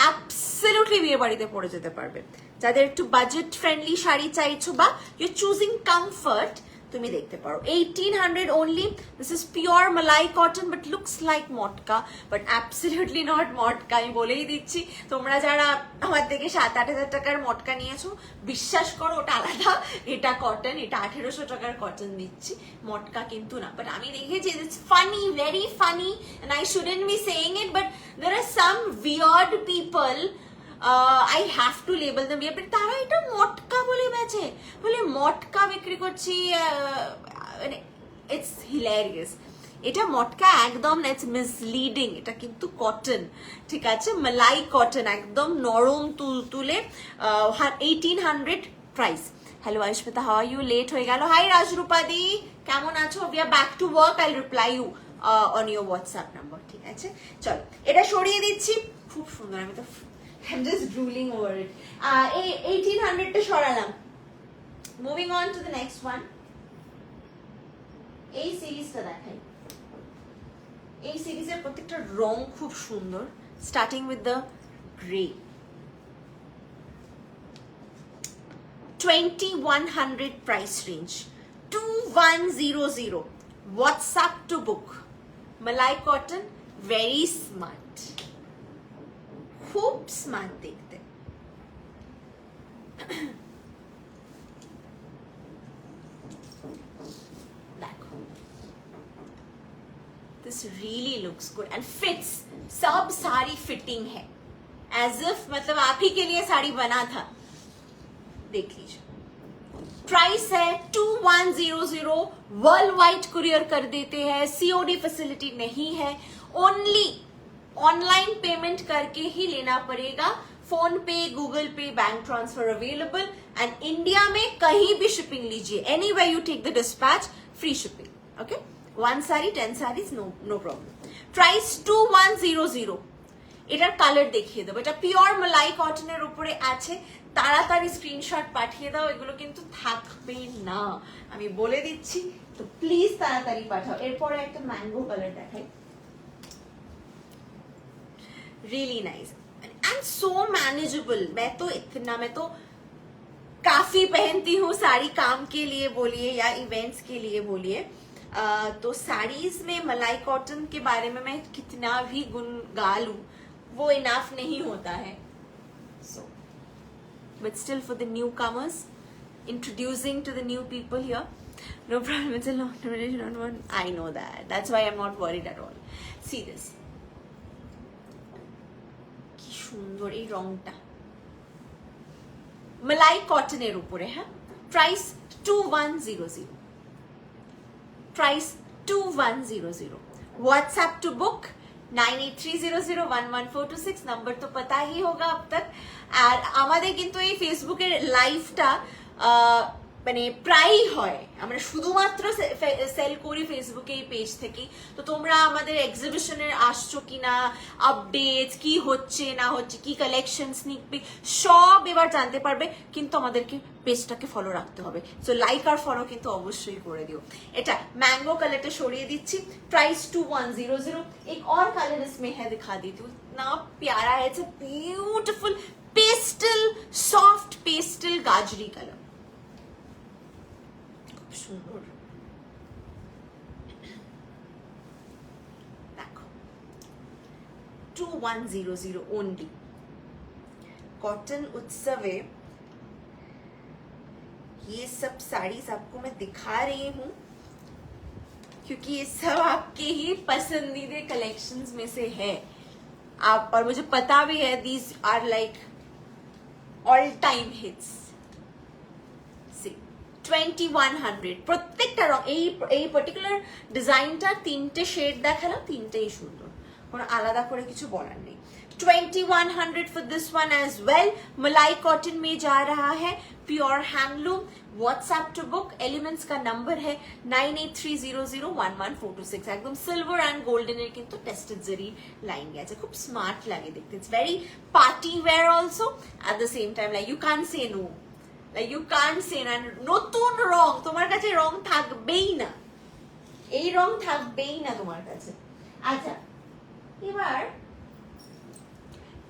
অ্যাবসলিউটলি বিয়ে বাড়িতে পরে যেতে পারবে। যাদের একটু বাজেট ফ্রেন্ডলি শাড়ি চাইছো বা ইউ চুজিং কমফর্ট, তুমি দেখতে পারো। 1800 only. This is pure malai cotton but looks like matka, but absolutely not মটকা। আমি বলেই দিচ্ছি, তোমরা যারা আমার থেকে 7-8 টাকার মটকা নিয়েছো, বিশ্বাস করো ওটা আলাদা, এটা কটন, এটা 1800 টাকার কটন দিচ্ছি, মটকা কিন্তু না। বাট আমি দেখেছি it's funny, very funny, and I shouldn't be saying it, but there are some weird people I have to label them, তারা এটা মটকা বলে বেচে, বলে মটকা বিক্রি করছি, মানে ইটস হিলেরিয়াস। এটা মটকা একদম না, ইটস মিসলিডিং। এটা কিন্তু কটন, ঠিক আছে, মালাই কটন, একদম নরম তুলতুলে, 1800 price. Hello Ayushmita, how are you? Late হয়ে গেল। হাই রাজরূপা দি, কেমন আছো? We are back to work, I reply you on your WhatsApp number, ঠিক আছে? চলো এটা সরিয়ে দিচ্ছি, খুব সুন্দর, আমি তো I'm just drooling over it. 1800 টা সরালাম। Moving on to the next one. এই সিরিজটা দেখাই। এই সিরিজের প্রত্যেকটা রং খুব সুন্দর, starting with the grey. 2100 price range, 2100, WhatsApp to book, malai cotton, very smart, খুব স্মার্ট দেখতে। দেখো, this really looks good and fits, सब साड़ी फिटिंग है, as if मतलब आप ही के लिए साड़ी बना था। देख लीजिए, प्राइस है 2100, वर्ल्ड वाइड कुरियर कर देते हैं, सीओडी फैसिलिटी नहीं है, ओनली ऑनलाइन पेमेंट करके ही लेना पड़ेगा, फोन पे, Google Pay, bank transfer available, and India में कहीं भी शिपिंग लीजिए, anywhere you take the dispatch, free shipping, okay? 1 sari 10 saris, no problem. Price 2100। এটার কালার দেখিয়ে দেবো, এটা পিওর মালাই কটনের উপরে আছে, তাড়াতাড়ি স্ক্রিনশট পাঠিয়ে দাও, এগুলো কিন্তু থাকবে না, আমি বলে দিচ্ছি, তো প্লিজ তাড়াতাড়ি পাঠাও। এরপরে একটা ম্যাঙ্গো কালার দেখাই, really nice and so manageable. मैं तो काफी पहनती हूँ साड़ी, काम के लिए बोलिए या इवेंट्स के लिए बोलिए, तो साड़ीज में मलाई कॉटन के बारे में मैं कितना भी गुण गा लूं वो इनफ नहीं होता है। So but still for the new commerce, introducing to the new people here, no problem, it's a long term, I know that, that's why I'm not worried at all. See this, কি সুন্দর এই রংটা, মালাই কটনের উপরে, হ্যাঁ, price 2100, price 2100, WhatsApp to book 9830011426, number तो पता ही होगा अब तक। আর আমাদের কিন্তু এই ফেসবুকের লাইভটা মানে প্রায়ই হয়, আমরা শুধুমাত্র সেল করি ফেসবুকে এই পেজ থেকে, তো তোমরা আমাদের এক্সিবিশনের আসছো কিনা, আপডেটস কি হচ্ছে না হচ্ছে, কি কালেকশন, স্নিক পিক সব এবার জানতে পারবে, কিন্তু আমাদেরকে পেজটাকে ফলো রাখতে হবে, সো লাইক আর ফলো কিন্তু অবশ্যই করে দিও। এটা मैंगो कलर সরিয়ে দিচ্ছি, प्राइस 2100। एक और कलर इसमें है, दिखा देती हूँ, इतना प्यारा है, it's a beautiful pastel, soft pastel गाजरी कलर, সুন্দর। দেখো 2100 ओनली। कॉटन उत्सवे ये सब साड़ीज आपको मैं दिखा रही हूँ क्योंकि ये सब आपके ही पसंदीदा कलेक्शंस में से है, आप, और मुझे पता भी है these are like all time hits. 2100 প্রত্যেকটা রং, এই পার্টিকুলার ডিজাইনটা তিনটে শেড দেখালাম, তিনটেই সুন্দর, কোনো আলাদা করে কিছু বলার নেই। 2100 for this one as well। Malai cotton में जा रहा है, pure handloom, WhatsApp to book, Elements का नंबर है 9830011426, একদম সিলভার এন্ড গোল্ডেন এর কিন্তু টেস্টেড জেরি লাইন গেছে, খুব স্মার্ট লাগে দেখতে, it's very party wear also, at the same time like you can say no, like you can't say না, নতুন রং, তোমার কাছে রং থাকবেই না, এই রং থাকবেই না তোমার কাছে। আচ্ছা, এবার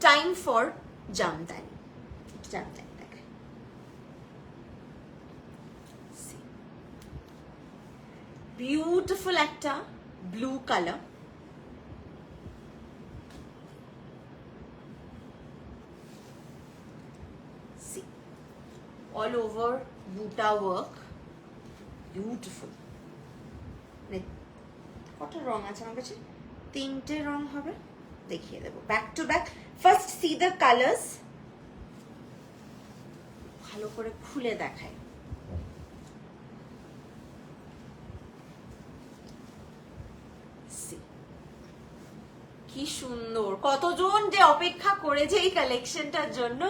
টাইম ফর জামদানি, জামদানি দেখে বিউটিফুল একটা blue colour, all over buta work, beautiful। কত রং আছে আমার কাছে, তিনটে রং হবে, দেখিয়ে দেবো back to back. First C the colours, ভালো করে খুলে দেখাই। কি সুন্দর, কতজন যে অপেক্ষা করেছে এই কালেকশনটার জন্য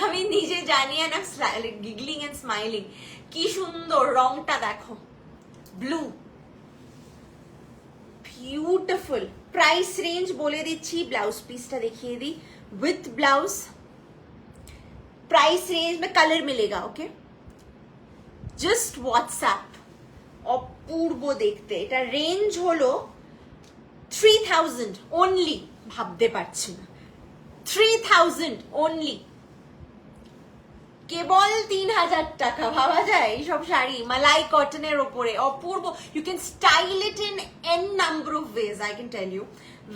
আমি নিজে জানি, and I'm giggling and smiling. কি সুন্দর রংটা দেখো, ব্লু, বিউটিফুল। প্রাইস রেঞ্জ বলে দিচ্ছি, ব্লাউজ পিসটা দেখিয়ে দিই। উইথ ব্লাউজ प्राइस रेंज में कलर मिलेगा, ओके। जस्ट व्हाट्सएप, অপূর্ব দেখতে। এটা রেঞ্জ হলো 3000 অনলি, ভাবতে পারছি না, 3000 অনলি, কেবল 3000 টাকা। ভাবা যায় এইসব শাড়ি মালাই কটনের ওপরে, অপূর্ব। You can style it in n number of ways, I can tell you,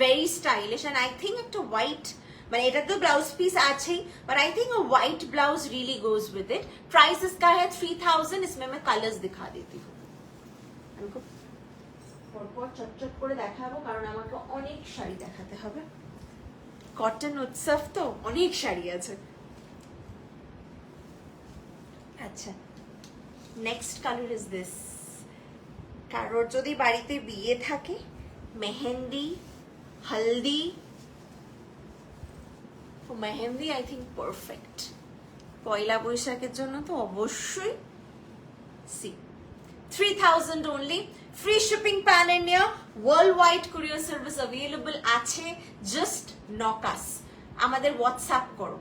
very stylish. And I think একটা হোয়াইট, মানে এটা তো ব্লাউজ পিस आछे, but I think a white blouse really goes with it. Price इसका है 3000। इसमें मैं colours दिखा देती हूँ, हमको পরপর চটচট করে দেখাবো কারণ আমাকে অনেক শাড়ি দেখাতে হবে। কটন উৎসব তো অনেক শাড়ি আছে। আচ্ছা, নেক্সট কালার ইজ দিস। কারোর যদি বাড়িতে বিয়ে থাকে, mehendi, haldi, mehendi I think perfect. পয়লা বৈশাখের জন্য তো অবশ্যই। See 3000 only, free shipping pan India, worldwide courier service available আছে। just knock us, আমাদের হোয়াটসঅ্যাপ করো।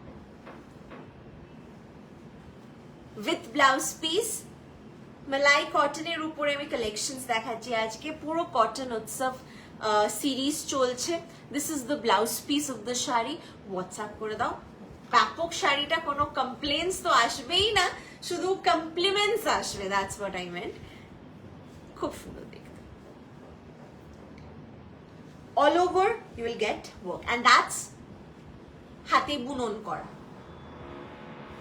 with blouse piece, মালাই কটনের উপরে আমি কালেকশনস দেখাচ্ছি আজকে। পুরো কটন উৎসব সিরিজ চলছে। This is the blouse piece of the sari. WhatsApp করে দাও। ব্যাপক শাড়িটা, কোনো কমপ্লেন্স তো আসবেই না, শুধু কমপ্লিমেন্টস আসবে, দ্যাটস হোয়াট আই মেন্ট। খুব সুন্দর দেখতে। All over you will get work, and that's হাতে বুনন করা,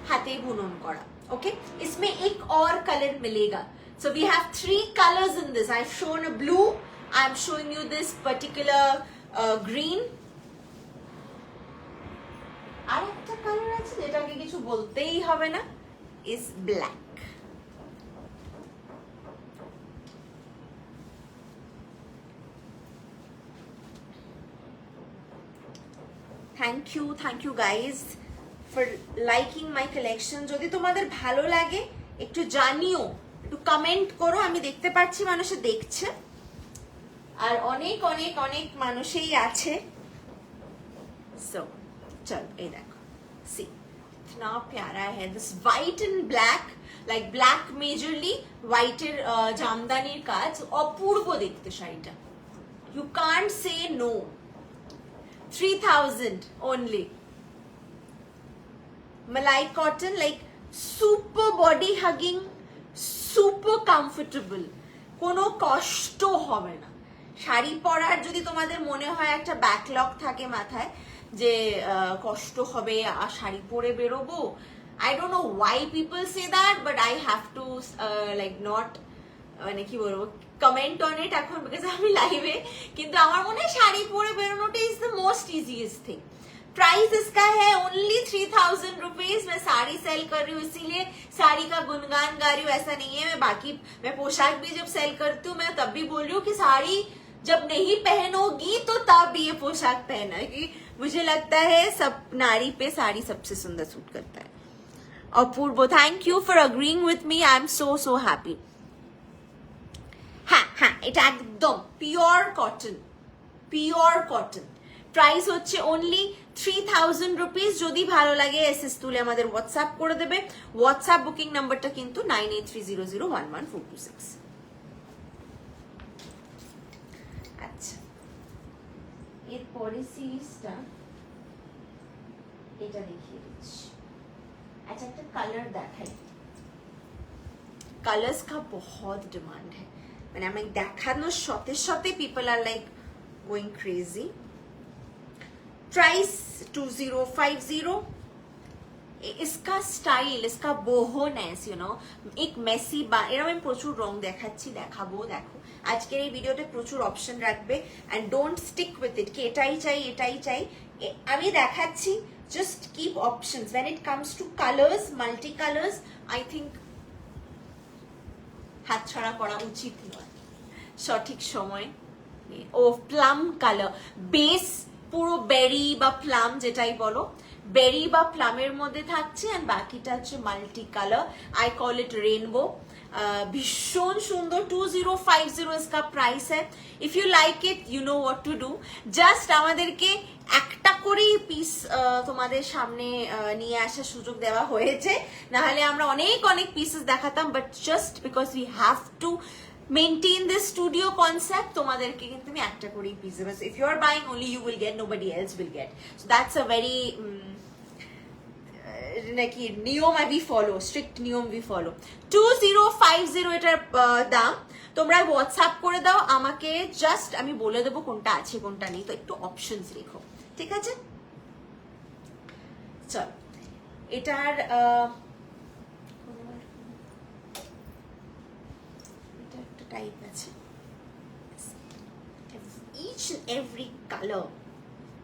হাতে বুনন করা। ओके, इसमें एक और कलर मिलेगा। So we have 3 colors in this. I've shown a blue, I'm showing you this particular green, আর একটা কালার আছে যেটাকে কিছু বলতেই হবে না, is black. Thank you guys for liking my collection. যদি তোমাদের ভালো লাগে একটু জানিও, একটু কমেন্ট করো, আমি দেখতে পাচ্ছি মানুষে দেখছে, আর অনেক অনেক অনেক মানুষই আছে। সো চল, এই দেখো, সি ইতনা প্যারা হ্যায়, this white and black, like black majorly, হোয়াইটের জামদানির কাজ, অপূর্ব দেখতে শাড়িটা। You can't say no. 3000 only. Malai cotton, like super body hugging, super comfortable, কোনো কষ্ট হবে না। শাড়ি পরার যদি তোমাদের মনে হয় একটা ব্যাকলগ থাকে মাথায় যে কষ্ট হবে আর শাড়ি পরে বেরোবো, I don't know why people say that, but I have to like not, মানে কি বলবো, কমেন্ট অন ইট এখন, বিকজ আমি লাইভে। কিন্তু আমার মনে হয় শাড়ি পরে বেরোনোটা is the most easiest thing. Price इसका है ओनली 3000 रुपीज। मैं साड़ी सेल कर रही हूँ इसीलिए साड़ी का गुणगान गा रही हूँ, ऐसा नहीं है। मैं पोशाक भी जब सेल करती हूँ मैं तब भी बोल रही हूँ कि साड़ी जब नहीं पहनोगी तो तब ये पोशाक पहना, क्योंकि मुझे लगता है सब नारी पे साड़ी सबसे सुंदर सूट करता है। अपूर्व, thank you for agreeing with me, I am so happy. হ্যাঁ হ্যাঁ, এটা একদম pure cotton, pure cotton. Price হচ্ছে অনলি 3000 রুপিস। যদি ভালো লাগে এসএস তুলে আমাদের হোয়াটসঅ্যাপ করে দেবে। হোয়াটসঅ্যাপ বুকিং নাম্বারটা কিন্তু 9830011426। আচ্ছা, এরপরে সিরিজটা এটা দেখিয়ে দিচ্ছি। আচ্ছা, একটা কালার দেখাই। कलर्स का बहुत डिमांड है, मैंने हमें देखाনোর সাথে সাথে people are like going crazy। Price 2050। इसका स्टाइल, इसका बोहोनेस, यू नो, एक মেসি বা এরকম আমি প্রচুর রং দেখাচ্ছি, দেখাবো। দেখো আজকের এই ভিডিওতে প্রচুর অপশন রাখবে, and don't stick with it কি এটাই চাই এটাই চাই। আমি দেখাচ্ছি just keep options. When it comes to colors, multicolors, I think হাতছাড়া করা উচিত নয় সঠিক সময়। ও প্লাম কালার বেস, পুরো বেরি বা প্লাম যেটাই বলো, বেরি বা প্লামের মধ্যে থাকছে, আর বাকিটা হচ্ছে multi colour. I call it rainbow. ভীষণ সুন্দর। 2050 इसका प्राइस है। If you like it you know what to do. Just আমাদেরকে একটা করেই পিস তোমাদের সামনে নিয়ে আসার সুযোগ দেওয়া হয়েছে, না হলে আমরা অনেক অনেক পিসেস দেখাতাম, but just because we have to maintain this studio concept, তোমাদেরকে কিন্তু আমি একটা করেই পিস দেবো। If you are buying only you will get, nobody else will get. So that's a very নাকি নিয়ম আমি ফলো, স্ট্রিক্ট নিয়ম বি ফলো। 2050 এটার দাম। তোমরা হোয়াটসঅ্যাপ করে দাও আমাকে, জাস্ট আমি বলে দেবো কোনটা আছে কোনটা নেই, তো একটু অপশনস রেখো, ঠিক আছে? চল, এটার এটা একটা টাইপ আছে। Each and every color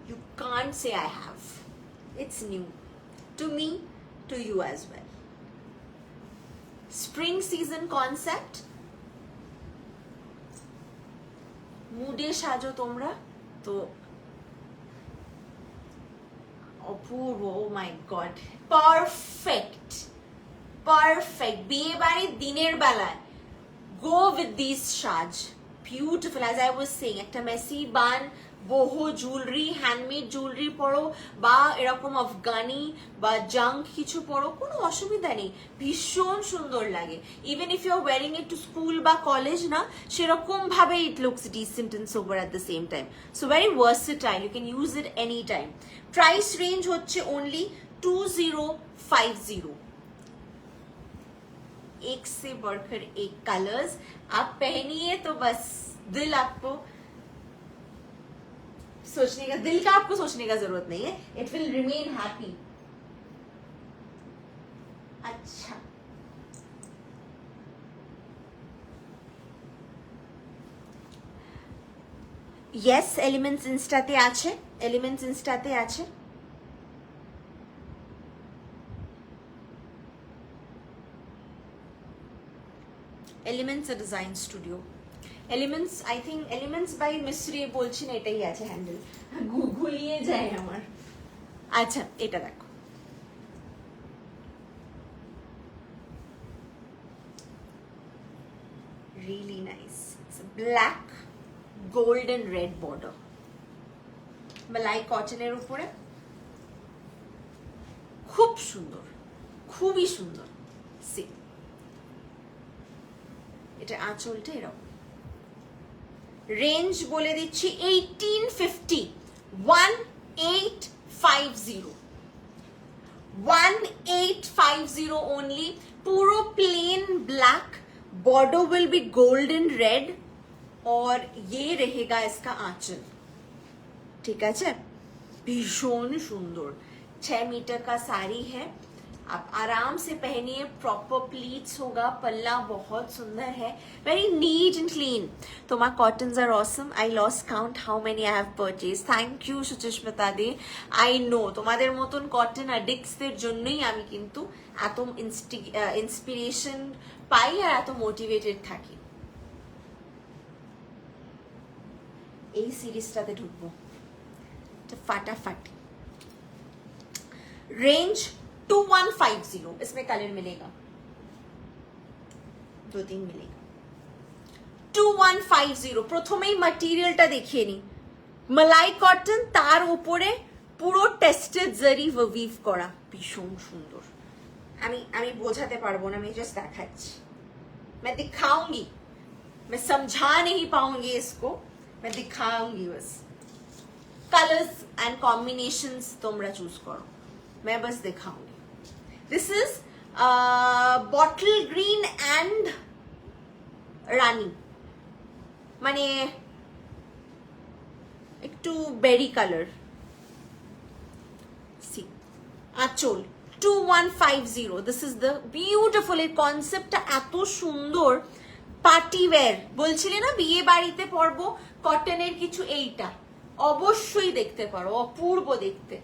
you can't say I have. It's new to me, to you as well. Spring season concept. মুডে সাজো তোমরা তো অপূর্ব। ও মাই গড, পারফেক্ট পারফেক্ট। বিয়ে বাড়ির দিনের বেলায় গো উইথ দিস সাজ, beautiful. As I was saying, একটা মেসি বান, বহু জুয়েলারি, হ্যান্ডমেড জুয়েলারি পরো, বা এরকম আফগানি বা জাঙ্ক কিছু পরো, কোনো অসুবিধা নেই, ভীষণ সুন্দর লাগে। Even if you are wearing it to school বা কলেজ না, সেরকম ভাবে it looks decent and sober at the same time. So very versatile, you can use it any time. Price range হচ্ছে ওনলি 2050। एक से बढ़कर एक कलर्स आप पहनिए तो बस दिल आपको सोचने का, दिल का आपको सोचने का जरूरत नहीं है, इट विल रिमेन हैप्पी। अच्छा, यस, एलिमेंट्स इंस्टाते आछे, एलिमेंट्स इंस्टाते आछे। এলিমেন্টস এ design studio. Elements, I think elements by Mistri বলছি না, এটাই আছে হ্যান্ডেল, গুলিয়ে যায় আমার। আচ্ছা, এটা দেখো, really nice. Black golden red border, মালাই কটনের উপরে, খুব সুন্দর, খুবই সুন্দর। সি, এটা আঁচলটা এরকম। রেঞ্জ বলে দিচ্ছি 1850, 1850, 1850 only। পুরো plain black, border will be golden red, और ये रहेगा इसका आंचल, ठीक है? भीषण सुंदर। 6 मीटर का साड़ी है, आप आराम से पहनिए, प्रॉपर प्लीट्स होगा, पल्ला बहुत सुंदर है, वेरी नीट एंड क्लीन। तो my cottons are awesome. I lost count how many I have purchase. Thank you Suchismita di. I know তোমাদের মতন কটন অ্যাডিক্টসদের জন্যই আমি কিন্তু এত ইন্সপিরেশন পাই আর এত মোটিভেটেড থাকি। এই সিরিজটাতে ঢুকবো, এটা ফাটাফাটি। रेंज 2150, इसमें कलर मिलेगा, 2-3 मिलेगा। 2150। প্রথমেই ম্যাটেরিয়ালটা দেখিয়ে নি, মালাই কটন, তার উপরে পুরো টেস্টেড জারি ওয়িভ করা, ভীষণ সুন্দর। আমি বোঝাতে পারবো না, আমি জাস্ট দেখাচ্ছি, मैं दिखाऊंगी, मैं समझा नहीं पाऊंगी इसको, मैं दिखाऊंगी बस। कलर्स एंड कॉम्बिनेशंस তোমরা চুজ করো, मैं बस दिखाऊंगी। This is bottle green and रानी, माने একটু বেরি কালার। সি, আঁচল 2150। This is the beautiful. এই কনসেপ্টটা এত সুন্দর, পার্টি ওয়্যার বলছিলে না, বিয়ে বাড়িতে পরবো কটনের কিছু, এইটা অবশ্যই দেখতে পারো, অপূর্ব দেখতে।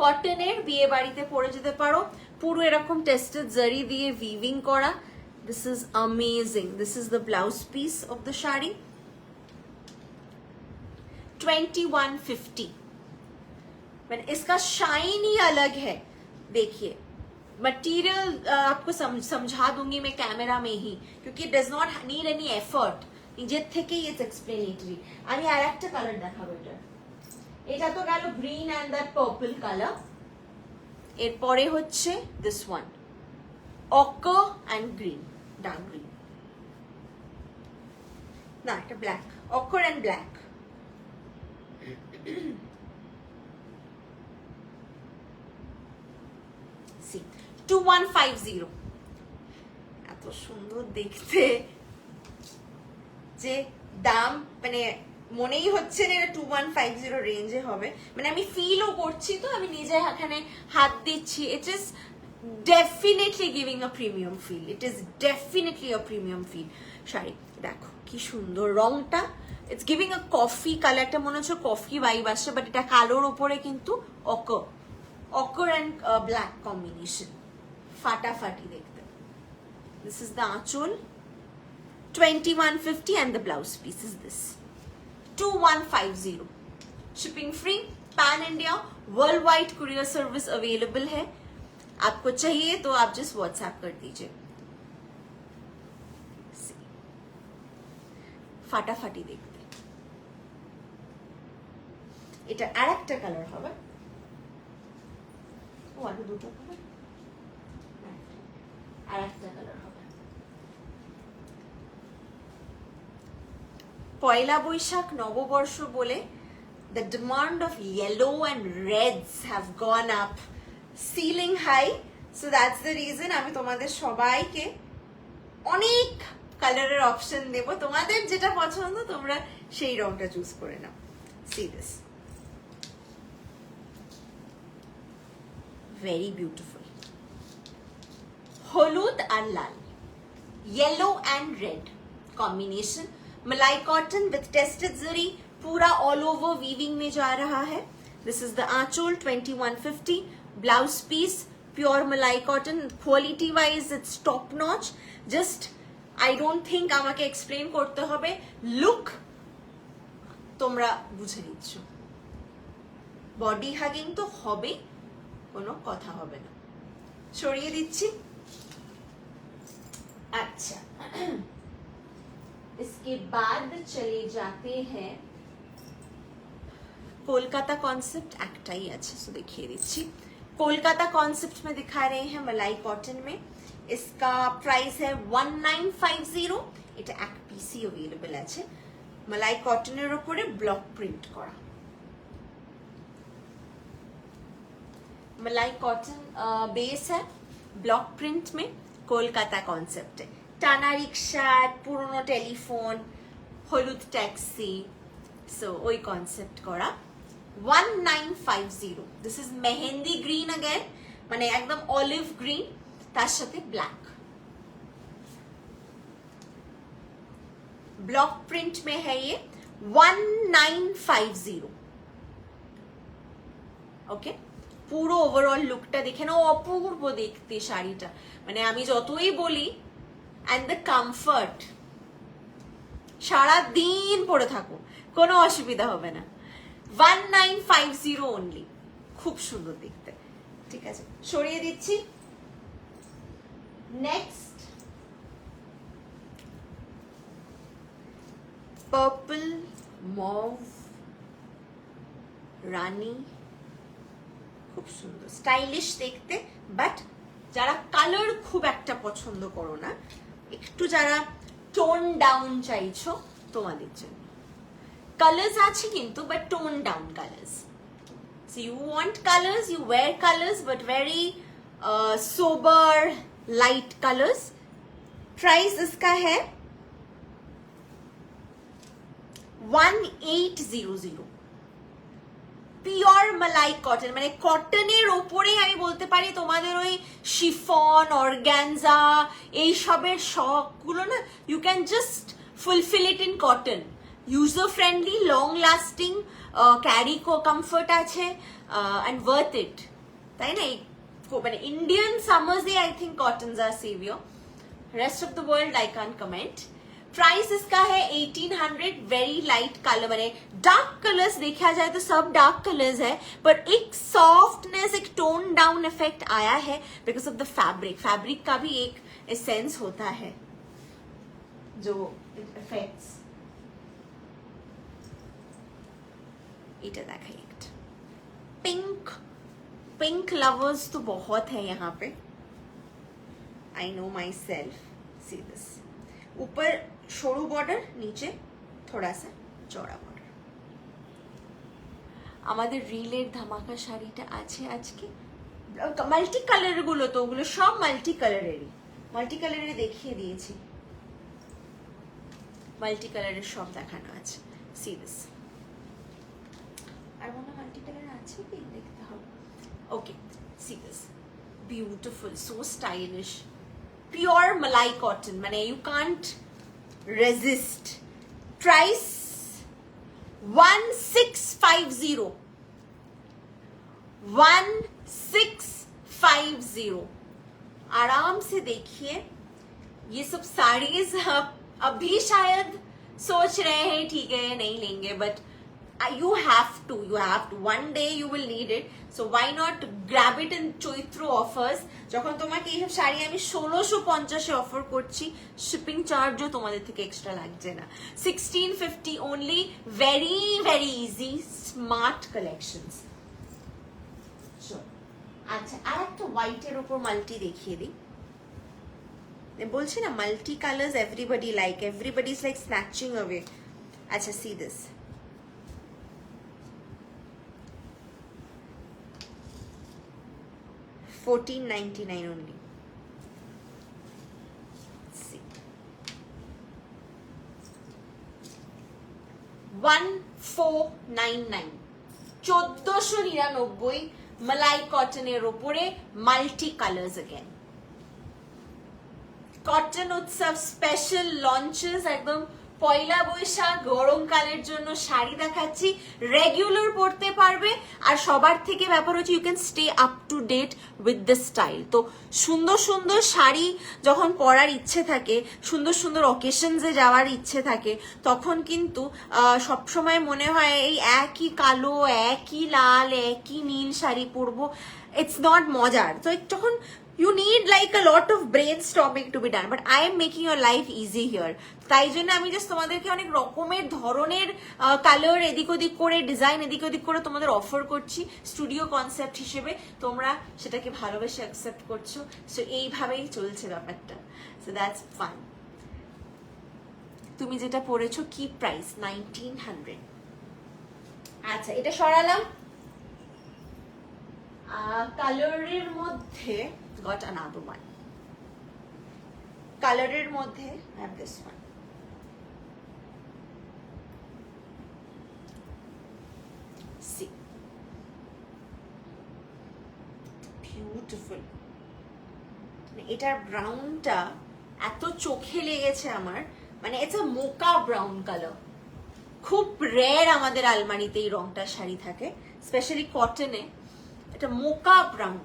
কটনের, বিয়ে বাড়িতে পরে যেতে পারো, পুরো এরকম টেস্টেড জারি দিয়ে উইভিং করা। This is amazing. This is the blouse piece of the sari. 2150। मैंने इसका शाइन ही अलग है। देखिए मटेरियल आपको समझा दूंगी मैं कैमरा में ही, क्योंकि does not need any effort. নিজের থেকেই ইটস এক্সপ্লেনেটরি। আমি আর একটা কালার দেখাবো। এটা তো গেল green and that purple colour. এরপরে হচ্ছে this one, ochre and green, dark green, না এটা black, ochre and black. See, 2150। এত সুন্দর দেখতে যে দাম, মানে মনেই হচ্ছে না এটা 2150 রেঞ্জে হবে। মানে আমি ফিলও করছি, তো আমি নিজে এখানে হাত দিচ্ছি। It is definitely giving a premium feel. It is definitely a premium feel. Sari দেখো কি সুন্দর রংটা। ইটস গিভিং আ কফি কালারটা, মনে হচ্ছে কফি ভাইব আসছে, বাট এটা কালোর ওপরে কিন্তু অকার অ্যান্ড ব্ল্যাক কম্বিনেশন, ফাটাফাটি দেখতে। দিস ইজ দ্য আঁচল, 2150, and the blouse piece is this, 2150। Shipping free, pan India, world wide courier service available है। आपको चाहिए तो आप जस्ट व्हाट्सएप कर दीजिए। ফাটাফাটি দেখতে। এটা আরেকটা কালার হবে, ও আরো দুটো হবে, আরেকটা কালার হবে। পয়লা বৈশাখ নববর্ষ বলে the demand of yellow and reds have gone up ceiling high, so that's the reason আমি তোমাদের সবাইকে অনেক কালারের অপশন দেব। তোমাদের যেটা পছন্দ তোমরা সেই রংটা চুজ করে নাও। see this, very beautiful, হলুদ আর লাল, yellow and red combination, मलाई कॉटन विथ टेस्टेड जरी, पूरा ऑल ओवर वीविंग में जा रहा है। दिस इज द आंचल, 2150, ब्लाउज पीस प्योर मलाई cotton, quality wise it's top notch. Just I don't think আমাকে এক্সপ্লেন করতে হবে, লুক তোমরা বুঝে নিচ্ছ। বডি হাগিং তো হবে, কোনো কথা হবে না। সরিয়ে দিচ্ছি। আচ্ছা, इसके बाद चले जाते हैं कोलकाता कॉन्सेप्ट। একটাই আছে, सो देखिए दिच्छी। कोलकाता कॉन्सेप्ट में दिखा रहे हैं मलाई कॉटन में। इसका प्राइस है 1950। এটা এক পিসই अवेलेबल আছে। मलाई কটনের উপরে ব্লক প্রিন্ট করা, मलाई कॉटन बेस है, ब्लॉक प्रिंट में कोलकाता कॉन्सेप्ट है। টানা রিক্সা, পুরনো টেলিফোন, হলুদ ট্যাক্সি, সো ওই কনসেপ্ট করা। 1950। This is mehendi green again, মানে একদম অলিভ গ্রিন, তার সাথে ব্ল্যাক, ब्लॉक प्रिंट में है ये। 1950। ওকে, পুরো ওভারঅল লুকটা দেখে নাও, অপূর্ব দেখতে শাড়িটা। মানে আমি যতই বলি, and the comfort, সারা দিন পরে থাকো, কোনো অসুবিধা হবে না। 1950 only, খুব সুন্দর দেখতে। ঠিক আছে, সরিয়ে দিচ্ছি। নেক্সট, পার্পল মভ রানী, খুব সুন্দর স্টাইলিশ দেখতে। বাট যারা কালার খুব একটা পছন্দ করো না, একটু যারা টোন ডাউন চাইছো, তোমাদের জন্য কালার্স আছে কিন্তু, but tone down colours. So you want colours, you wear colours, but very sober light colours. Price इसका है 1800। পিওর মালাই কটন, মানে কটনের ওপরে আমি বলতে পারি তোমাদের ওই শিফন, অর্গানজা এইসবের শখগুলো না, you can just fulfil it in cotton. User friendly, long lasting, carry comfort আছে অ্যান্ড ওয়ার্থ ইট, তাই না? মানে ইন্ডিয়ান সামার্সে I think cottons are saviour, rest of the world I can't comment. Price इसका है 1800, वेरी लाइट कलर, मैंने dark colours देखा जाए तो सब डार्क कलर्स है, पर एक सॉफ्टनेस, एक टोन डाउन इफेक्ट आया है because of the fabric. Fabric का भी एक एसेंस होता है जो इफेक्ट्स। এটা দেখাই একটা पिंक, पिंक लवर्स तो बहुत है यहाँ पे, I know my self. See this, ऊपर সরু বর্ডার, নিচে थोड़ा सा চড়া বর্ডার। আমাদের রিলের ধামাকা শাড়িটা আছে আজকে, মাল্টি কালার গুলো, তো ওগুলো সব মাল্টি কালারেরই, মাল্টি কালারের দেখিয়ে দিয়েছি, মাল্টি কালারের সব দেখানো আছে। সি দিস, আর মনে মাল্টি কালার আছে কি দেখতে হবে। Okay, see this, beautiful, so stylish, pure মালাই কটন, মানে ইউ কান্ট রেজিস্ট। প্রাইস 1650, 1650। आराम से देखिए, ये सब साड़ीज अभी शायद सोच रहे हैं ठीक है नहीं लेंगे, but you have to, one day you will need it, so why not grab it in Chaitra offers। যখন তোমাকে এইসব শাড়ি আমি 1650 অফার করছি, শিপিং চার্জও তোমাদের থেকে এক্সট্রা লাগছে না। 1650 only, very very easy, smart collections। আচ্ছা, আর একটা হোয়াইটের উপর মাল্টি দেখিয়ে দিই। বলছি না multi colours everybody like, everybody is like snatching away. আচ্ছা, সি দিস, $14.99 only। See, 1499, 1499 মালাই কটনের ওপরে মাল্টি কালার্স अगेन। কটন উৎসব স্পেশাল লঞ্চেস, একদম পয়লা বৈশাখ গরমকালের জন্য শাড়ি দেখাচ্ছি, রেগুলার পরতে পারবে। আর সবার থেকে ব্যাপার হচ্ছে you can stay up to date with the style. তো সুন্দর সুন্দর শাড়ি যখন পরার ইচ্ছে থাকে, সুন্দর সুন্দর অকেশনসে যাওয়ার ইচ্ছে থাকে, তখন কিন্তু সবসময় মনে হয় এই একই কালো, একই লাল, একই নীল শাড়ি পরবো, ইটস নট মজার। তো যখন you need like a lot of brainstorming to be done, but I am making your life easy here। তাই জন্য আমি জাস্ট তোমাদেরকে অনেক রকমের ধরনের কালার এদিক ওদিক করে, ডিজাইন এদিক ওদিক করে তোমাদের অফার করছি স্টুডিও কনসেপ্ট হিসেবে, তোমরা সেটাকে ভালোবেসে অ্যাকসেপ্ট করছো। সো এইভাবেই চলছে ব্যাপারটা, সো দ্যাটস ফান। তুমি যেটা পড়েছো কি প্রাইস? 1900। আচ্ছা, এটা সরালাম। কালারের মধ্যে got another one, কালারের মধ্যে I have this one। See, beautiful। এটার ব্রাউনটা এত চোখে লেগেছে আমার, মানে it's a mocha brown colour, খুব রেয়ার আমাদের আলমারিতে এই রংটা শাড়ি থাকে, স্পেশালি কটনে। এটা মোকা ব্রাউন,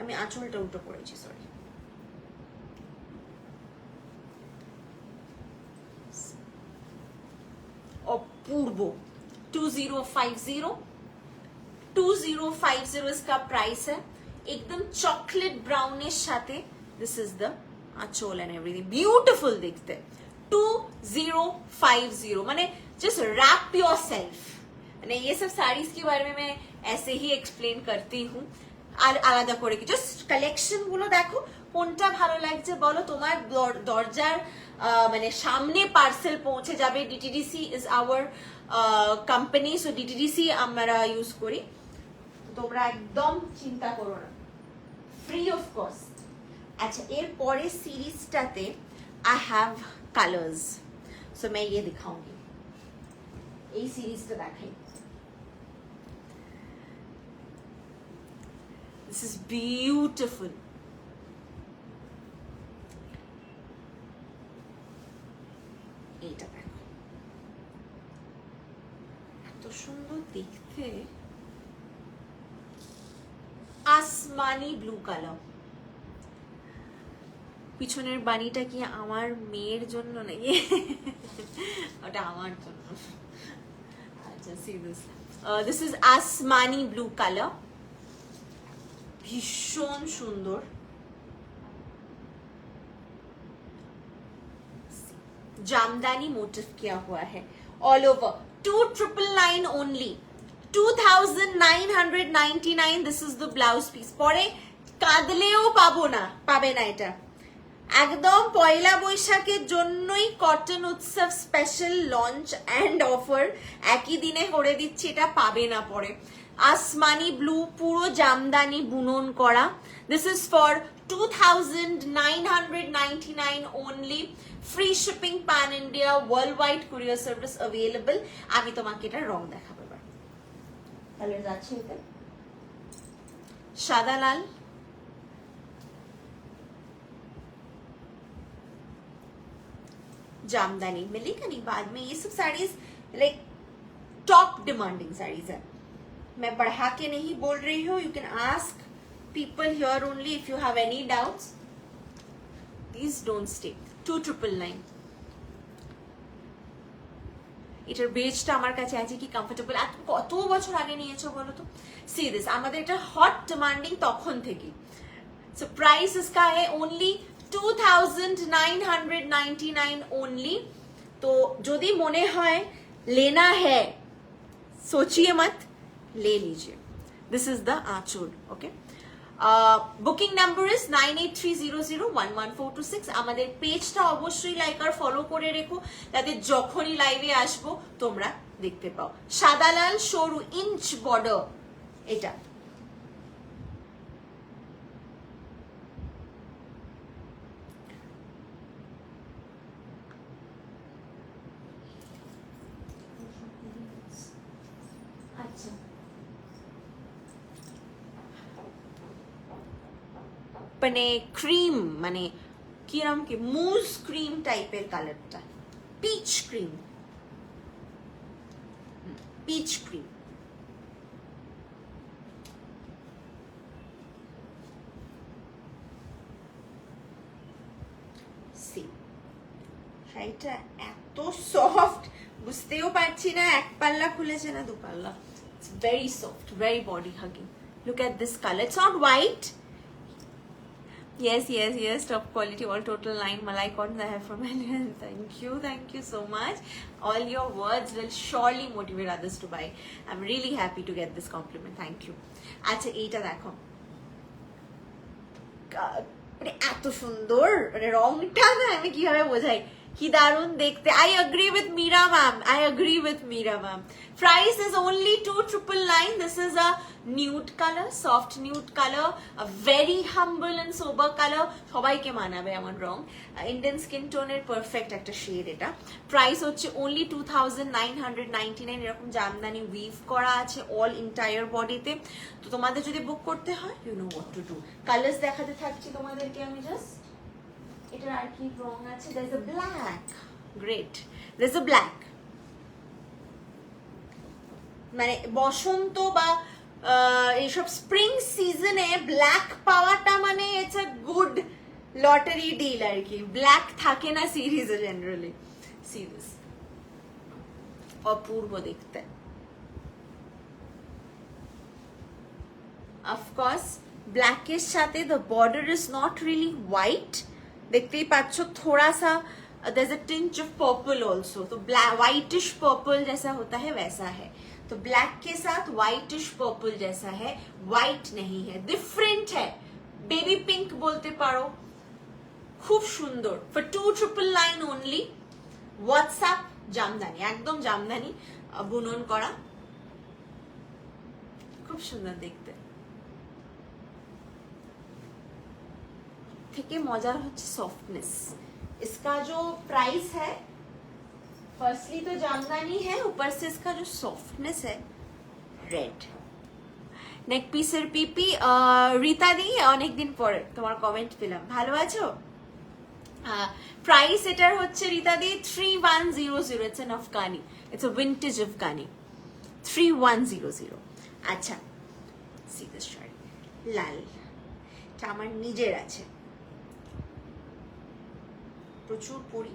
আমি আঁচলটা উল্টো করেছি, সরি। অপূর্ব, 2050 इसका प्राइस है। एकदम चॉकलेट ब्राउनिश साथे, this is the anchal and everything, beautiful दिखते। 2050, माने जस्ट रैप योरसेल्फ। माने ये सब साड़ीज के बारे में मैं ऐसे ही एक्सप्लेन करती हूँ, আর আলাদা করে কি, জাস্ট কালেকশন গুলো দেখো, কোনটা ভালো লাগছে বলো, তোমার দরজার মানে সামনে পার্সেল পৌঁছে যাবে। DTDC is our company, so DTDC আমরা ইউজ করি, তোমরা একদম চিন্তা করো না, ফ্রি অফ কস্ট। আচ্ছা, এর পরে সিরিজটাতে আই হ্যাভ কালার্স, সো मैं ये दिखाऊंगी, এই সিরিজটা দেখাই। This is beautiful। এইটা দেখো, এত সুন্দর দেখতে। আসমানি ব্লু কালার। পিছনের বাণীটা কি আমার মেয়ের জন্য নাকি? ওটা আমার জন্য। আচ্ছা, see this. This is asmani blue colour, ভীষণ সুন্দর। जामदानी मोटिव किया हुआ है all over. 2999 only, 2999। This is the blouse piece. পরে কাঁদলেও পাবে না এটা। একদম পয়লা বৈশাখের জন্যই কটন উৎসব স্পেশাল লঞ্চ অ্যান্ড অফার একই দিনে করে দিচ্ছি, এটা পাবে না পরে। আসমানি ব্লু, পুরো জামদানি বুনন করা। This is for 2999 only. Free shipping, pan India, world wide courier service available. আমি তোমাকে এটা রং দেখাবো এবার। কালার যাচ্ছে এতে সাদা লাল, जामदानी मिलेगा नहीं बाद में। ये सब saris like top demanding saris है। मैं बढ़ा के नहीं बोल रही हूँ। You can ask people here only if you have any doubts. Please don't stay. 2999। এটার বেজটা আমার কাছে আছে কি কমফোর্টেবল। কত বছর আগে নিয়েছো বলো তো? সি দিস, আমাদের এটা হট ডিমান্ডিং তখন থেকে। সো প্রাইস इसका है only 2999 only। तो যদি মনে হয় लेना है, सोचिए मत, ले लीजिए। This is the anchal. Okay, booking number is 9830011426। আমাদের পেজটা অবশ্যই লাইক আর ফলো করে রেখো, যাতে যখনই লাইভে আসবো তোমরা দেখতে পাও। সাদা লাল সরু ইঞ্চ বর্ডার এটা। আচ্ছা, মানে ক্রিম, মানে কিরম কি মুজ ক্রিম টাইপের কালারটা, পিচ ক্রিম, পিচ ক্রিম। শাড়িটা এত সফট, বুঝতেও পারছি না এক পাল্লা খুলেছে না দু পাল্লা। It's very soft, very body hugging. Look at this colour, it's not white. Yes, top quality, all total line Malai cotton I have from Allianz. Thank you so much. All your words will surely motivate others to buy. I'm really happy to get this compliment. Thank you. আচ্ছা, এইটা দেখো, এত সুন্দর রংটা না, আমি কিভাবে বোঝাই, কি দারুন দেখতে। I agree with Meera ma'am. Price is only 2999. This is a nude color, soft nude color, a very humble and sober color. সবাইকে মানাবে আমার রং। ইন্ডিয়ান স্কিন টোনের পারফেক্ট একটা শেড এটা। প্রাইস হচ্ছে only 2999। এরকম জামদানি উইভ করা আছে অল এন্টায়ার বডিতে। তো তোমাদের যদি বুক করতে হয়, you know what to do. Colours দেখাতে থাকছি তোমাদেরকে আমি জাস্ট। এটার আর কি রং আছে? there is a black, great, there is a black। মানে বসন্ত বা এইসব স্প্রিং সিজনে ব্ল্যাক পাওয়াটা মানে it's a good lottery deal আর কি। ব্ল্যাক থাকে না সিরিজে জেনারেলি। সি দিস, অপূর্ব দেখতে। অফকোর্স ব্ল্যাকের সাথে the border is not really white, देखते पाচ্ছ थोड़ा सा there's a tinge of purple also, तो whitish purple जैसा होता है वैसा है। तो ब्लैक के साथ whitish purple जैसा है, white नहीं है, डिफरेंट है, बेबी पिंक बोलते पारो। खूब सुंदर। for 2999 only। व्हाट्सएप জামদানি, একদম জামদানি বুনন করা, খুব সুন্দর দেখতে। থেকে মজার হচ্ছে সফটনেস। इसका जो प्राइस है, फर्स्टली तो जामदानी है, ऊपर से इसका जो सॉफ्टनेस है, रेड नेक পিসের পিপি। রীতা দি, অনেকদিন পরে তোমার কমেন্ট পেলাম, ভালো আছো? প্রাইস এটার হচ্ছে রীতা দি 3100। It's an Afghani, it's a vintage Afghani. 3100। আচ্ছা, সি দিস শাড়ি, লাল, এটা আমার নিজের আছে, প্রচুর পরি।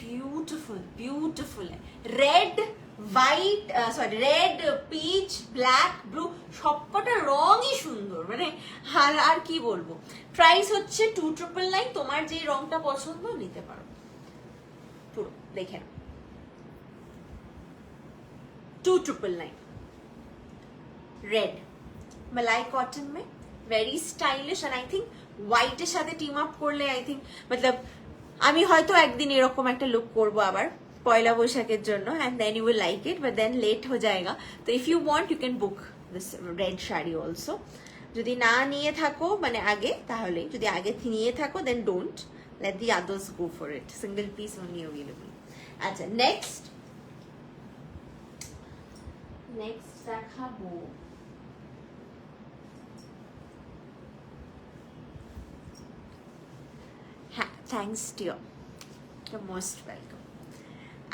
ब्यूटिफुल ब्यूटिफुल है, red white, sorry red, peach, black, blue, সবকটা রঙই সুন্দর, মানে আর কি বলবো। প্রাইস হচ্ছে 2999, তোমার যে রংটা পছন্দ নিতে পারো। পুরো দেখে নাও, 2999, रेड मलाई कॉटन में, very stylish, and I think হোয়াইটের সাথে টিম আপ করলে আই থিঙ্ক মতলব আমি হয়তো একদিন এরকম একটা লুক করবো আবার পয়লা বৈশাখের জন্য, and then you will like it, but then late হয়ে যায়গা। তো if you want you can book this red sari also. যদি না নিয়ে থাকো মানে আগে, তাহলে যদি আগে নিয়ে থাকো then don't, let the others go for it, single piece only available. আচ্ছা নেক্সট দেখাবো হ্যাঁ, thanks dear, you're most welcome.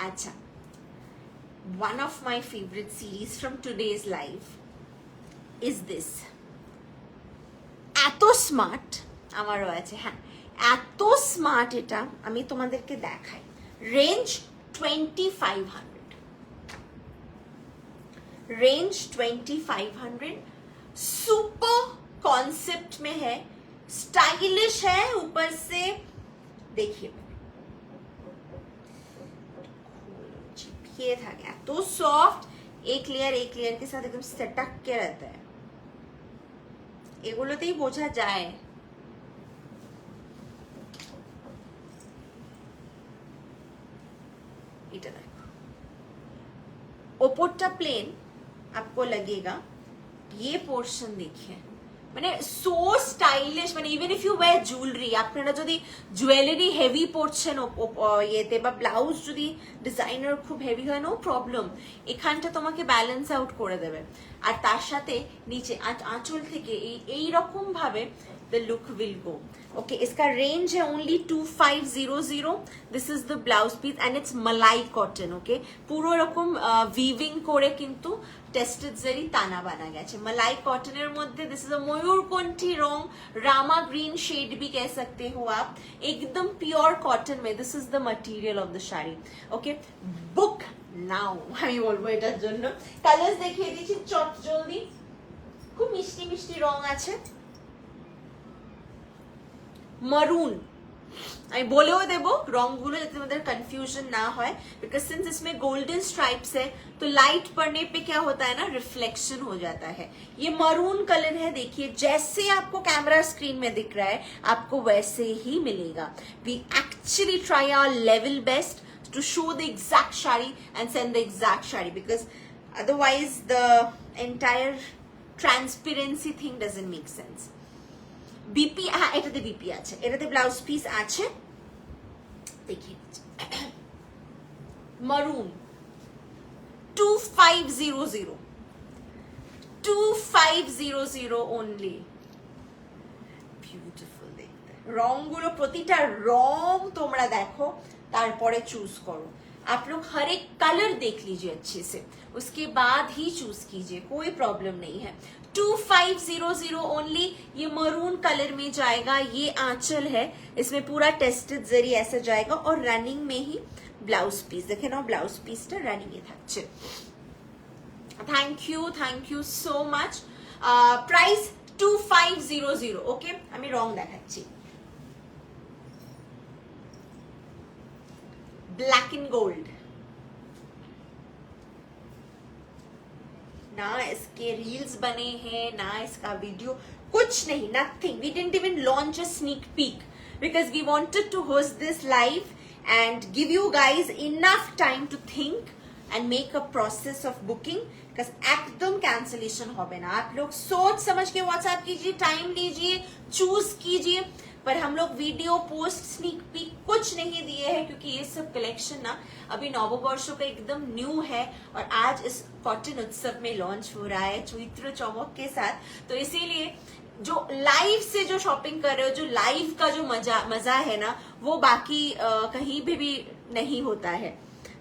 Acha, one of my favorite series from today's live is this. এত স্মার্ট আমারও আছে, হ্যাঁ এত স্মার্ট, এটা আমি তোমাদেরকে দেখাই। রেঞ্জ 2500, रेंज 2500, सुपर कॉन्सेप्ट में है, स्टाइलिश है, ऊपर से देखिए ये था क्या, तो सॉफ्ट, एक लेयर के साथ एकदम सटक के रहता है, এগুলোতেই বোঝা যায়। এটা দেখো, ওপরটা প্লেন, आपको लगेगा, ये पोर्शन देखिए, মানে সো স্টাইলিশ, মানে even if you wear jewellery, আপনারা যদি জুয়েলারি হেভি পরছেন ইয়েতে, বা ব্লাউজ যদি ডিজাইনার খুব হেভি হয়, নো প্রবলেম, এখানটা তোমাকে ব্যালেন্স আউট করে দেবে। আর তার সাথে নিচে আঁচল থেকে এই রকম ভাবে the look will go. Okay, इसका range है only 2500. This is the blouse piece and it's malai cotton. Okay, পুরো রকম weaving করে কিন্তু টেস্টেড জেরি টানা বানা গেছে মালাই কটনের মধ্যে। दिस इज अ मयूरकंठी रंग, रामा ग्रीन शेड भी कह सकते हो आप, एकदम प्योर कॉटन में। This is the material of the sari. Okay, book now, আমি বলবো এটার জন্য। কালার্স দেখিয়ে দিচ্ছি চট জলদি, খুব মিষ্টি মিষ্টি রং আছে। मरून, আমি বলেও দেব রংগুলো যাতে তোমাদের कंफ्यूजन ना হয়, बिकॉज सिंस इसमें गोल्डन स्ट्राइप्स है तो लाइट पड़ने पे क्या होता है ना, रिफ्लेक्शन हो जाता है। ये मरून कलर है, देखिए जैसे आपको कैमरा स्क्रीन में दिख रहा है आपको वैसे ही मिलेगा। We actually try our level best to show the exact shari and send the exact shari, because otherwise the entire transparency thing doesn't make sense. BP, হ্যাঁ এটাতে বিপি আছে, এটাতে ব্লাউজ পিস আছে, দেখিয়ে মারুন 2500 only, বিউটিফুল দেখতে। রংগুলো প্রতিটা রং তোমরা দেখো, তারপরে চুজ করো। आप लोग हर एक कलर देख लीजिए अच्छे से, उसके बाद ही चूज कीजिए, कोई प्रॉब्लम नहीं है। 2500 ओनली, ये मरून कलर में जाएगा, ये आंचल है, इसमें पूरा टेस्टेड जरी ऐसा जाएगा, और रनिंग में ही ब्लाउज पीस देखे ना, ब्लाउज पीसটা রানিং এ থাকছে। Thank you so much. Price 2500। Okay, আমি রং দেখাচ্ছি, ब्लैक एंड गोल्ड, ना इसके रील्स बने हैं ना इसका वीडियो, कुछ नहीं, nothing. We didn't even launch a sneak peek because we wanted to host this live and give you guys enough time to think and make a process of booking, because एकदम cancellation होबे ना। आप लोग सोच समझ के WhatsApp कीजिए, time लीजिए, चूज कीजिए, पर हम लोग वीडियो पोस्ट स्नीक पीक कुछ नहीं दिए हैं, क्योंकि ये सब कलेक्शन ना अभी नववर्षों का एकदम न्यू है, और आज इस कॉटन उत्सव में लॉन्च हो रहा है चैत्र चमक के साथ, तो इसीलिए जो लाइव से जो शॉपिंग कर रहे हो, जो लाइव का जो मजा है ना, वो बाकी कहीं भी नहीं होता है.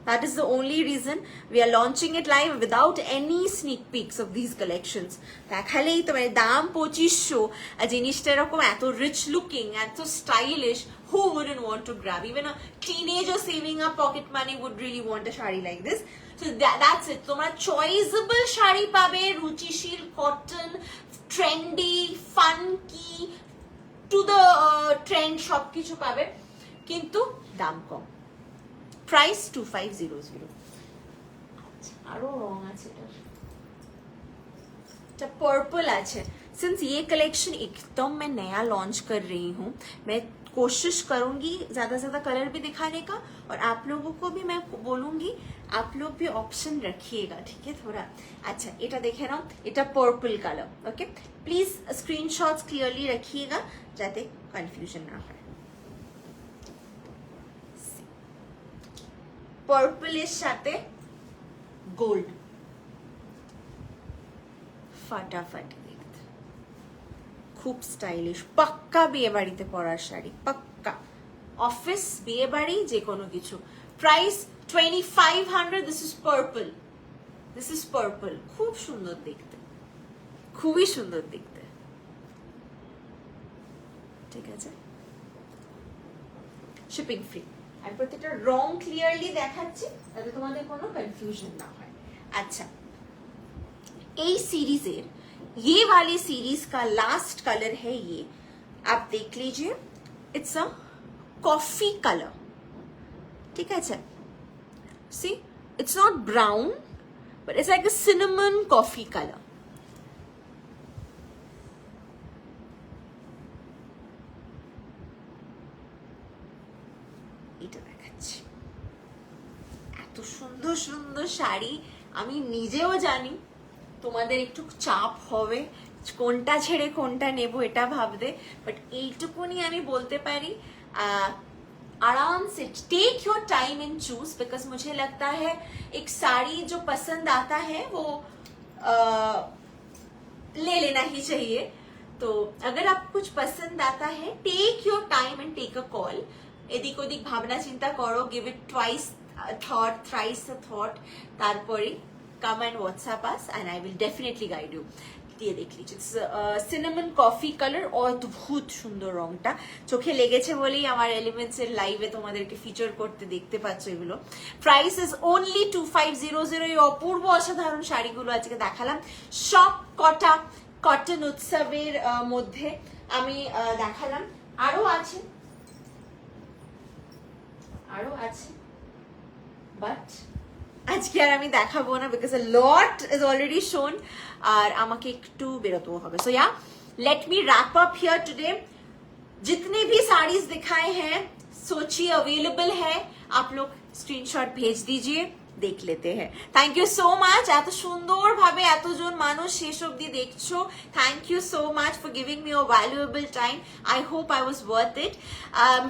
That is the only reason we are launching it live without any sneak peeks of these collections. দেখালেই তো মানে দাম 2500 আর জিনিসটা এরকম এত রিচ লুকিং, এত stylish, who wouldn't want to grab? Even a teenager saving up pocket money would really want a sari like this. So that's it. তোমরা choiceable sari পাবে, রুচিশীল, cotton, trendy, funky, to the trend সবকিছু পাবে, কিন্তু দাম কম. Price 2500. আরো রং আছে এটা पर्पल আছে. सिंस ये कलेक्शन एकदम मैं नया लॉन्च कर रही हूँ, मैं कोशिश करूंगी ज्यादा से ज्यादा कलर भी दिखाने का, और आप लोगों को भी मैं बोलूंगी आप लोग भी ऑप्शन रखिएगा, ठीक है थोड़ा. अच्छा এটা দেখে নাও, এটা purple colour. Okay, please screenshots clearly রাখিएगा যাতে কনফিউশন না হয়. পার্পলের সাথে গোল্ড, ফাটাফাটি দেখতে, খুব স্টাইলিশ, পাক্কা বিয়ে বাড়িতে পরার শাড়ি, পাক্কা অফিস, বিয়ে বাড়ি, যে কোনো কিছু. Price 2500. This is purple, this is purple. খুব সুন্দর দেখতে, খুবই সুন্দর দেখতে, ঠিক আছে. Shipping free. আর প্রত্যেকটা রং ক্লিয়ারলি দেখাচ্ছি যাতে তোমাদের কোনো কনফিউশন না হয়. আচ্ছা, এই सीरीजेर ये वाली सीरीज का लास्ट कलर है ये, आप देख लीजिए. इट्स अ कॉफी कलर, ठीक है. See it's not brown but it's like a cinnamon coffee colour. এটা দেখাচ্ছি, এত সুন্দর সুন্দর শাড়ি. আমি নিজেও জানি তোমাদের একটু চাপ হবে কোনটা ছেড়ে কোনটা নেব এটা ভাবতে, বাট এইটুকুনি আমি বলতে পারি आराम से take your time and choose, because मुझे लगता है एक साड़ी जो पसंद आता है वो ले लेना ही चाहिए. तो अगर आप कुछ पसंद आता है, take your time and take a call. এদিক ওদিক ভাবনা চিন্তা করো, give it twice thought, thrice a thought, তারপরে come and WhatsApp us and I will definitely guide you. দিয়ে দেখ লিজিয়ে সিনেমন কফি কালার, অদ্ভুত সুন্দর রংটা. চোখে লেগেছে বলেই আমার এলিমেন্টস এর লাইভে তোমাদেরকে ফিচার করতে দেখতে পাচ্ছ এগুলো. Price is only 2500. এই অপূর্ব অসাধারণ শাড়িগুলো আজকে দেখালাম, সব কটা কটন উৎসবের মধ্যে আমি দেখালাম. আরো আছে, আরো আছে, বাট আজকে আর আমি দেখাবো না, because a lot is already শোন, আর আমাকে একটু বেরোতেও হবে. सो या let me wrap up here today. जितने भी साड़ीज दिखाए हैं सोचिए अवेलेबल है, आप लोग स्क्रीनशॉट भेज दीजिए, देख लेते हैं. Thank you so much. এত সুন্দর ভাবে এতজন মানুষ শেষ অবধি দেখছো, thank you so much for giving me a valuable time. I hope I was worth it.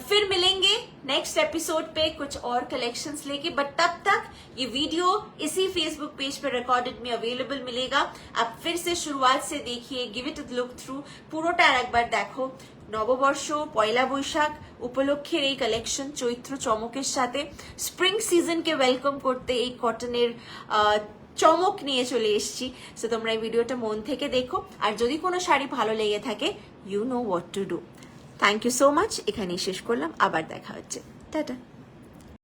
फिर मिलेंगे नेक्स्ट एपिसोड पे कुछ और कलेक्शंस लेके, बट तब तक ये वीडियो इसी फेसबुक पेज पे रिकॉर्डेड में अवेलेबल मिलेगा. आप फिर से शुरुआत से देखिए, give it a look through, পুরোটা একবার দেখো. নববর্ষ, পয়লা বৈশাখ উপলক্ষের এই কালেকশন, চৈত্র চমকের সাথে স্প্রিং সিজনকে ওয়েলকাম করতে এই কটনের চমক নিয়ে চলে এসেছি. সো তোমরা এই ভিডিওটা মন থেকে দেখো, আর যদি কোনো শাড়ি ভালো লেগে থাকে, you know what to do. Thank you so much. এখানেই শেষ করলাম, আবার দেখা হচ্ছে. টাটা.